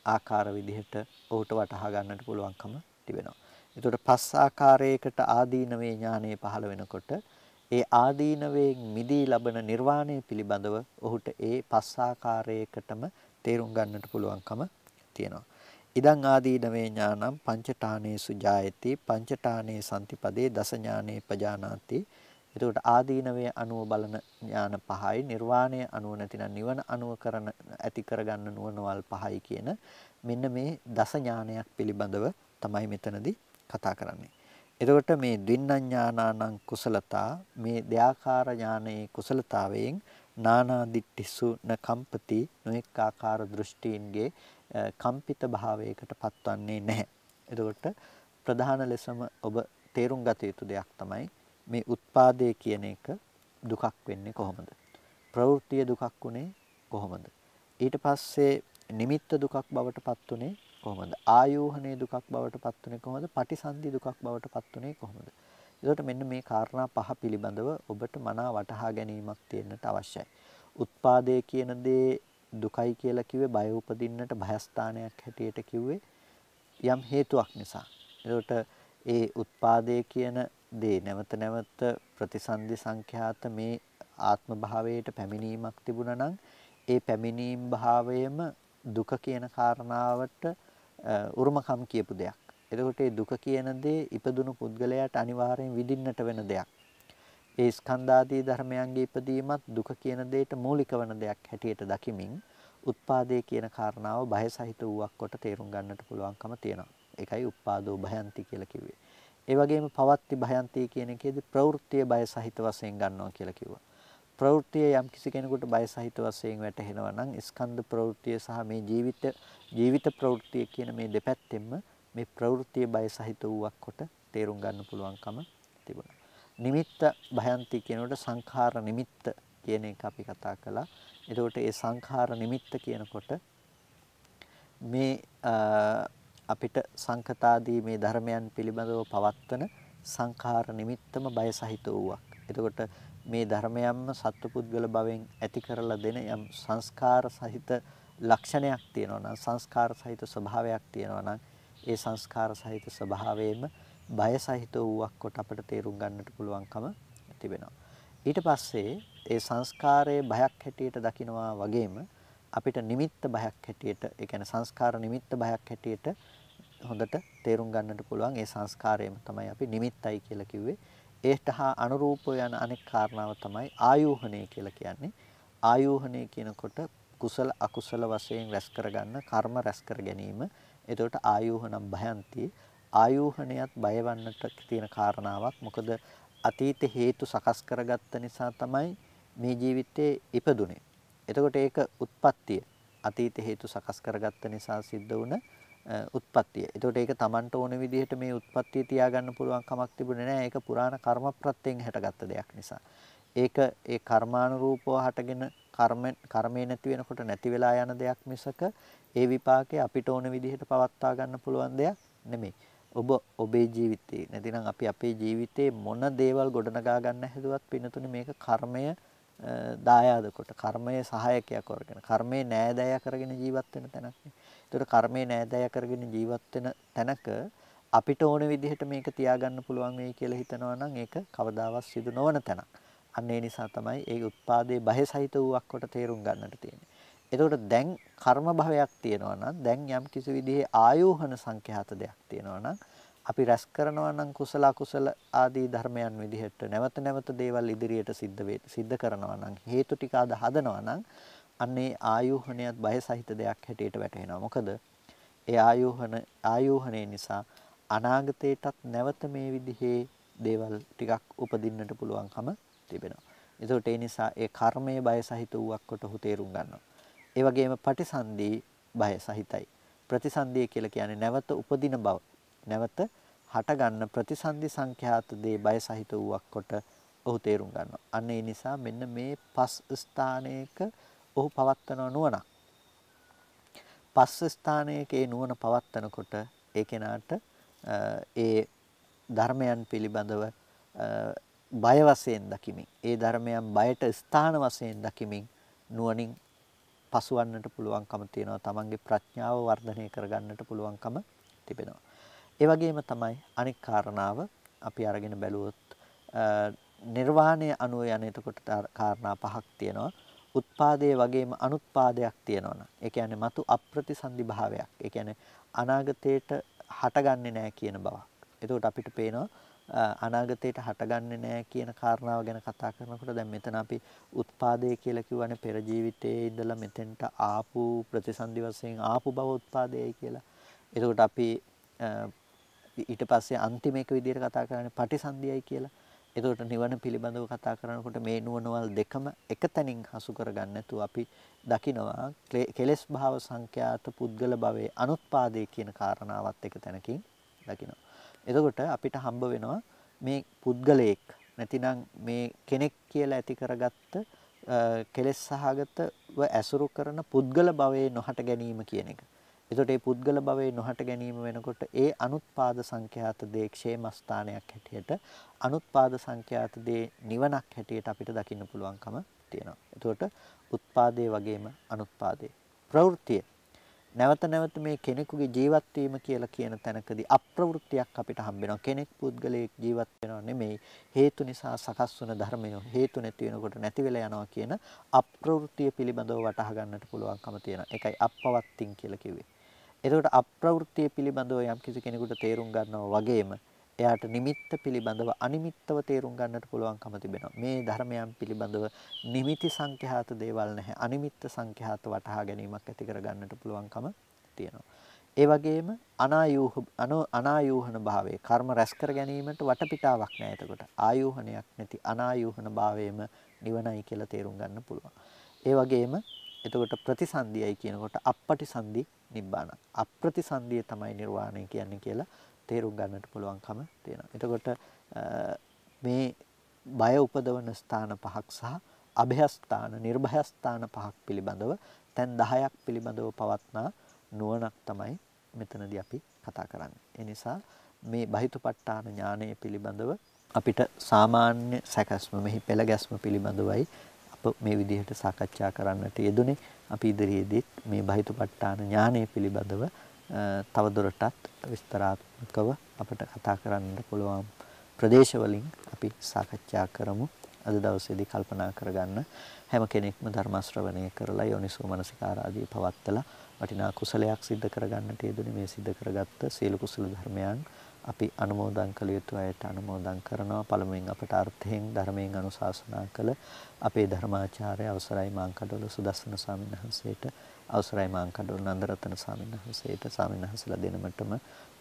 ආකාර විදිහට ඔහුට වටහා ගන්නට පුළුවන්කම තිබෙනවා. එතකොට පස් ආකාරයකට ආදීනවේ ඥානය පහළ වෙනකොට ඒ ආදීනවයෙන් මිදී ලබන නිර්වාණය පිළිබඳව ඔහුට ඒ පස් ආකාරයකටම තේරුම් ගන්නට පුළුවන්කම තියෙනවා. ඉදං ආදීනවේ ඥානං පංචඨානේසු ජායති පංචඨානේ සම්තිපදේ දස ඥානේ පජානාති. එතකොට ආදීනවේ අනුව බලන ඥාන පහයි, නිර්වාණය අනුව නැතිනම් නිවන අනුව ඇති කරගන්න නුවණවල් පහයි කියන මෙන්න මේ දස ඥානයක් පිළිබඳව තමයි මෙතනදී කතා කරන්නේ. එතකොට මේ ද්විඤ්ඤාණානං කුසලතා මේ දෙආකාර ඥානයේ කුසලතාවයෙන් නානා දිට්ඨිසු න කම්පති නොඑක ආකාර දෘෂ්ටීන්ගේ කම්පිත භාවයකට පත්වන්නේ නැහැ. එතකොට ප්‍රධාන ලෙසම ඔබ තේරුම් ගත යුතු දෙයක් තමයි මේ උත්පාදේ කියන එක දුකක් වෙන්නේ කොහොමද? ප්‍රවෘත්තිය දුකක් උනේ කොහොමද? ඊට පස්සේ නිමිත්ත දුකක් බවට පත් උනේ කොහොමද? ආයෝහණේ දුකක් බවට පත් උනේ කොහොමද? පටිසන්ධි දුකක් බවට පත් උනේ කොහොමද? ඒකට මෙන්න මේ කාරණා පහ පිළිබඳව ඔබට මනා වටහා ගැනීමක් තියෙන්නට අවශ්‍යයි. උත්පාදේ කියන දේ දුකයි කියලා කිව්වේ බය උපදින්නට භයස්ථානයක් හැටියට කිව්වේ යම් හේතුවක් නිසා. ඒකට ඒ උත්පාදේ කියන දේ නැවත නැවත ප්‍රතිසන්දි සංඛ්‍යාත මේ ආත්ම භාවයට පැමිණීමක් තිබුණා නම් ඒ පැමිණීම් භාවයම දුක කියන කාරණාවට උරුමකම් කියපු දෙයක්. එතකොට මේ දුක කියන දේ ඉපදුණු පුද්ගලයාට අනිවාර්යෙන් විඳින්නට වෙන දෙයක්. ඒ ස්කන්ධාදී ධර්මයන්ගේ ඉපදීමත් දුක කියන දෙයට මූලික වන දෙයක් හැටියට දකිමින් උත්පාදේ කියන කාරණාව බය සහිත වූවක් කොට තේරුම් ගන්නට පුළුවන්කම තියෙනවා. ඒකයි උපාදෝ භයන්ති කියලා කිව්වේ. ඒ වගේම පවත්ති භයන්ති කියන එකේදී ප්‍රවෘත්තිය බය සහිත වශයෙන් ගන්නවා කියලා කිව්වා. ප්‍රවෘත්තිය යම් කිසි කෙනෙකුට බය සහිත වශයෙන් වැටහෙනවා නම් ස්කන්ධ ප්‍රවෘත්තිය සහ මේ ජීවිත ප්‍රවෘත්තිය කියන මේ දෙපැත්තෙන්ම මේ ප්‍රවෘත්තිය බය සහිත වූවක් කොට තේරුම් ගන්න පුළුවන්කම තිබුණා. නිමිත්ත භයන්ති කියනකොට සංඛාර නිමිත්ත කියන එක අපි කතා කළා. එතකොට ඒ සංඛාර නිමිත්ත කියනකොට මේ අපිට සංකතාදී මේ ධර්මයන් පිළිබඳව පවත්වන සංඛාර නිමිත්තම බය සහිත වූවක්. එතකොට මේ ධර්මයන්ම සත්පුද්ගල භවෙන් ඇති කරලා දෙන යම් සංස්කාර සහිත ලක්ෂණයක් තියෙනවා නම් සංස්කාර සහිත ස්වභාවයක් තියෙනවා නම් ඒ සංස්කාර සහිත ස්වභාවයෙන්ම බය සහිත වූවක් කොට අපිට තේරුම් ගන්නට පුළුවන්කම තිබෙනවා. ඊට පස්සේ ඒ සංස්කාරයේ බයක් හැටියට දකිනවා වගේම අපිට නිමිත්ත බයක් හැටියට ඒ කියන්නේ සංස්කාර නිමිත්ත බයක් හැටියට හොඳට තේරුම් ගන්නට පුළුවන් ඒ සංස්කාරයම තමයි අපි නිමිත්තයි කියලා කිව්වේ. ඒට හා අනුරූපව යන අනෙක් කාරණාව තමයි ආයෝහණය කියලා කියන්නේ. ආයෝහණය කියනකොට කුසල අකුසල වශයෙන් රැස් කරගන්න කර්ම රැස් කර ගැනීම. එතකොට ආයෝහණම් භයන්ති ආයෝහණයත් බයවන්නට තියෙන කාරණාවක්. මොකද අතීත හේතු සකස් කරගත්ත නිසා තමයි මේ ජීවිතේ ඉපදුනේ. එතකොට ඒක උත්පත්තිය. අතීත හේතු සකස් කරගත්ත නිසා සිද්ධ වුණ උත්පත්තිය. එතකොට ඒක Tamanට ඕන විදිහට මේ උත්පත්තිය තියාගන්න පුළුවන් කමක් තිබුණේ නැහැ. ඒක පුරාණ කර්ම ප්‍රත්‍යයෙන් හැටගත්ත දෙයක් නිසා. ඒක ඒ කර්මානුරූපව හටගෙන කර්මේ නැති වෙනකොට නැති වෙලා යන දෙයක් මිසක ඒ විපාකේ අපිට ඕන විදිහට පවත්වා ගන්න පුළුවන් දෙයක් නෙමෙයි. ඔබේ ජීවිතේ නැතිනම් අපි අපේ ජීවිතේ මොන දේවල් ගොඩනගා ගන්න හැදුවත් පින්නතුනේ මේක කර්මය දායාද කොට කර්මයේ සහායකයක් කරගෙන කර්මයේ නෑදෑය කරගෙන ජීවත් වෙන තැනක් නේ. ඒතර කර්මයේ නෑදෑය කරගෙන ජීවත් වෙන තැනක අපිට ඕන විදිහට මේක තියාගන්න පුළුවන් වෙයි කියලා හිතනවා නම් ඒක කවදාවත් සිදු නොවන තැනක්. අන්න ඒ නිසා තමයි ඒ උත්පාදයේ බය සහිත වූවක් කොට තේරුම් ගන්නට තියෙන්නේ. එතකොට දැන් කර්ම භවයක් තියෙනවා නම් දැන් යම් කිසි විදිහේ ආයෝහන සංඛ්‍යාත දෙයක් තියෙනවා නම් අපි රැස් කරනවා නම් කුසල අකුසල ආදී ධර්මයන් විදිහට නැවත නැවත දේවල් ඉදිරියට සිද්ධ කරනවා නම් හේතු ටික හදනවා නම් අන්නේ ආයෝහණයත් බය සහිත දෙයක් හැටියට වැටහෙනවා. මොකද ඒ ආයෝහණය නිසා අනාගතයටත් නැවත මේ විදිහේ දේවල් ටිකක් උපදින්නට පුළුවන්කම තිබෙනවා. ඒකට ඒ නිසා ඒ කර්මයේ බය සහිත වූවක් කොට ඔහු තේරුම් ගන්නවා. ඒ වගේම පටිසන්ධි බය සහිතයි. ප්‍රතිසන්ධිය කියලා කියන්නේ නැවත උපදින බව. නැවත හටගන්න ප්‍රතිසන්ධි සංඛ්‍යාත දේ බය සහිත වූවක් කොට ඔහු තේරුම් ගන්නවා. අන්න ඒ නිසා මෙන්න මේ පස් ස්ථානයක ඔහු පවත්වන නුවණක්. පස් ස්ථානයක ඒ නුවණ පවත්වනකොට ඒ කෙනාට ඒ ධර්මයන් පිළිබඳව බය වශයෙන් දකිමින් ඒ ධර්මයන් බයට ස්ථාන වශයෙන් දකිමින් නුවණින් පසුවන්නට පුළුවන්කම තියෙනවා. තමන්ගේ ප්‍රඥාව වර්ධනය කරගන්නට පුළුවන්කම තිබෙනවා. ඒ වගේම තමයි අනික් කාරණාව අපි අරගෙන බැලුවොත් නිර්වාණය අනුව යන එතකොට කාරණා පහක් තියෙනවා. උත්පාදයේ වගේම අනුත්පාදයක් තියෙනවා. ඒ කියන්නේ මතු අප්‍රතිසන්දි භාවයක්. ඒ කියන්නේ අනාගතේට හටගන්නේ නැහැ කියන බවක්. එතකොට අපිට පේනවා අනාගතේට හටගන්නේ නැහැ කියන කාරණාව ගැන කතා කරනකොට දැන් මෙතන අපි උත්පාදේ කියලා කියවනේ පෙර ජීවිතයේ ඉඳලා මෙතෙන්ට ආපු ප්‍රතිසන්දි වශයෙන් ආපු බව උත්පාදේයි කියලා. එතකොට අපි ඊට පස්සේ අන්තිම එක විදිහට කතා කරන්නේ පටිසන්ධියයි කියලා. එතකොට නිවන පිළිබඳව කතා කරනකොට මේ නුවණවල් දෙකම එකතැනින් හසු කරගන්න නැතුව අපි දකිනවා කෙලෙස් භාව සංඛ්‍යාත පුද්ගල භවයේ අනුත්පාදේ කියන කාරණාවත් එක තැනකින් දකිනවා. එතකොට අපිට හම්බ වෙනවා මේ පුද්ගලයෙක් නැතිනම් මේ කෙනෙක් කියලා ඇති කරගත්ත කෙලෙස් සහගතව ඇසුරු කරන පුද්ගල භවයේ නොහට ගැනීම කියන එක. එතකොට මේ පුද්ගල භවයේ නොහට ගැනීම වෙනකොට ඒ අනුත්පාද සංඛ්‍යාත දේ ക്ഷേම ස්ථානයක් හැටියට අනුත්පාද සංඛ්‍යාත දේ නිවනක් හැටියට අපිට දකින්න පුළුවන්කම තියෙනවා. එතකොට උත්පාදේ වගේම අනුත්පාදේ ප්‍රවෘත්තිය නැවත නැවත මේ කෙනෙකුගේ ජීවත් වීම කියලා කියන තැනකදී අප්‍රවෘත්තියක් අපිට හම්බ වෙනවා. කෙනෙක් පුද්ගලයෙක් ජීවත් වෙනව නෙමෙයි. හේතු නිසා සකස් වන ධර්මය හේතු නැති වෙනකොට නැති වෙලා යනවා කියන අප්‍රවෘත්තිය පිළිබඳව වටහා ගන්නට පුළුවන්කම තියෙනවා. ඒකයි අපවත්තින් කියලා කිව්වේ. එතකොට අප්‍රවෘත්තිය පිළිබඳව යම් කිසි කෙනෙකුට තේරුම් ගන්නවා වගේම එයාට නිමිත්ත පිළිබඳව අනිමිත්තව තේරුම් ගන්නට පුළුවන්කම තිබෙනවා. මේ ධර්මයන් පිළිබඳව නිමිති සංඛ්‍යාත දේවල් නැහැ. අනිමිත්ත සංඛ්‍යාත වටහා ගැනීමක් ඇති කර ගන්නට පුළුවන්කම තියෙනවා. ඒ වගේම අනායූහන භාවයේ කර්ම රැස් කර ගැනීමට වටපිටාවක් නැහැ. එතකොට ආයූහනයක් නැති අනායූහන භාවයේම නිවනයි කියලා තේරුම් ගන්න පුළුවන්. ඒ වගේම එතකොට ප්‍රතිසන්දියයි කියනකොට අපපටිසන්දි නිබ්බාන. අප්‍රතිසන්දිය තමයි නිර්වාණය කියන්නේ කියලා තේරුම් ගන්නට පුළුවන්කම තියෙනවා. එතකොට මේ බය උපදවන ස්ථාන පහක් සහ අභයස්ථාන, නිර්භයස්ථාන පහක් පිළිබඳව තැන් 10ක් පිළිබඳව පවත්නා නුවණක් තමයි මෙතනදී අපි කතා කරන්නේ. ඒ නිසා මේ බහිතුපට්ඨාන ඥානය පිළිබඳව අපිට සාමාන්‍ය සැකස්ම මෙහි පෙළ ගැස්ම පිළිබඳවයි අප මේ විදිහට සාකච්ඡා කරන්නට යෙදුනේ. අපි ඉදිරියේදීත් මේ බහිතුපට්ඨාන ඥානය පිළිබඳව තවදුරටත් විස්තරාත්මකව අපිට කතා කරන්න පුළුවන් ප්‍රදේශ වලින් අපි සාකච්ඡා කරමු. අද දවසේදී කල්පනා කරගන්න හැම කෙනෙක්ම ධර්ම ශ්‍රවණය කරලා යෝනිසෝ මනසිකාර ආදී පවත්තලා වටිනා කුසලයක් සිද්ධ කරගන්නට යෙදුනේ. මේ සිද්ධ කරගත්ත සියලු කුසල ධර්මයන් අපි අනුමෝදන් කළ යුතු අයට අනුමෝදන් කරනවා. පළමුවෙන් අපට අර්ථයෙන් ධර්මයෙන් අනුශාසනා කළ අපේ ධර්මාචාර්ය අවසරයි මාංකඩවල සුදස්සන ස්වාමීන් වහන්සේට, අවසරයි මාංකඩවල නන්දරතන ස්වාමීන් වහන්සේට, ස්වාමීන් වහන්සේලා දෙනමටම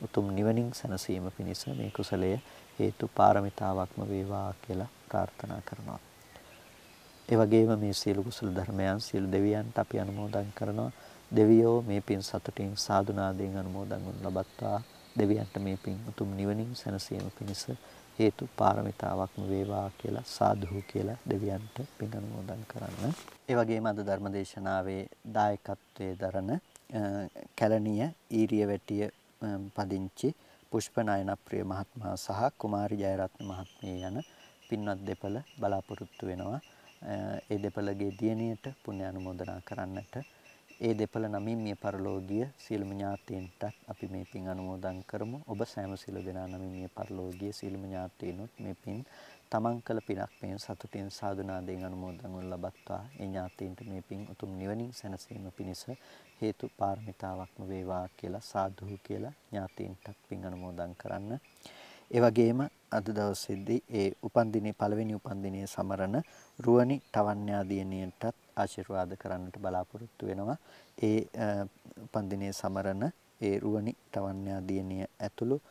උතුම් නිවනින් සැනසීම පිණිස මේ කුසලය හේතු පාරමිතාවක්ම වේවා කියලා ප්‍රාර්ථනා කරනවා. ඒ වගේම මේ සියලු කුසල ධර්මයන් සියලු දෙවියන්ට අපි අනුමෝදන් කරනවා. දෙවියෝ මේ පින් සතුටින් සාදුනාදයෙන් අනුමෝදන් වනු ලබත්වා. දෙවියන්ට මේ පින් උතුම් නිවනින් සැනසීම පිණිස හේතු පාරමිතාවක්ම වේවා කියලා සාදු කියලා දෙවියන්ට පින් අනුමෝදන් කරන්න. ඒ වගේම අද ධර්මදේශනාවේ දායකත්වයේ දරන කැලණිය ඊරියවැටිය පදිංචි පුෂ්පනායන ප්‍රිය මහත්මයා සහ කුමාරි ජයරත්න මහත්මිය යන පින්වත් දෙපළ බලාපොරොත්තු වෙනවා. ඒ දෙපළගේ දියණියට පුණ්‍ය අනුමෝදනා කරන්නට. ඒ දෙපළ නමින් මිය පරලෝකීය සියලුම ඥාතීන්ට අපි මේ පින් අනුමෝදන් කරමු. ඔබ සෑම සියලු දෙනා නමින් මිය පරලෝකීය සියලුම ඥාතීන්ොත් මේ පින් තමන් කළ පිනක් මේ සතුටින් සාදුනාදයෙන් අනුමෝදන් වනු ලබත්වා. ඒ ඥාතීන්ට මේ පින් උතුම් නිවනින් සැනසීම පිණිස හේතු පාරමිතාවක්ම වේවා කියලා සාදු කියලා ඥාතීන්ට පින් අනුමෝදන් කරන්න. ඒ වගේම අද දවසේදී ඒ උපන්දිනේ පළවෙනි උපන්දිනේ සමරන රුවනි ටවන්‍යා දියණියන්ටත් ආශිර්වාද කරන්නට බලාපොරොත්තු වෙනවා. ඒ උපන්දිනේ සමරන ඒ රුවනි ටවන්‍යා දියණිය ඇතුළු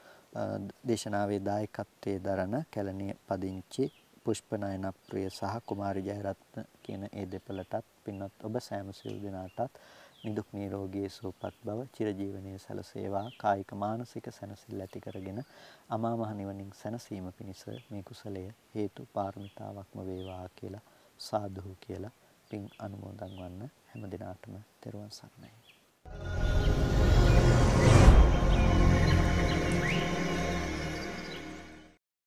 දේශනාවේ දායකත්වයේ දරන කැලණිය පදිංචි පුෂ්පනායන ප්‍රිය සහ කුමාරි ජයරත්න කියන ඒ දෙපළටත් පින්වත් ඔබ සෑම සියලු දෙනාටත් නිදුක් නිරෝගී සුවපත් බව චිරජීවනයේ සැලසේවා. කායික මානසික සැනසෙල්ල ඇති කරගෙන අමා මහ නිවනින් සැනසීම පිණිස මේ කුසලය හේතු පාරමිතාවක්ම වේවා කියලා සාදු කියලා පින් අනුමෝදන් වන්න හැම දිනාටම තෙරුවන් සරණයි.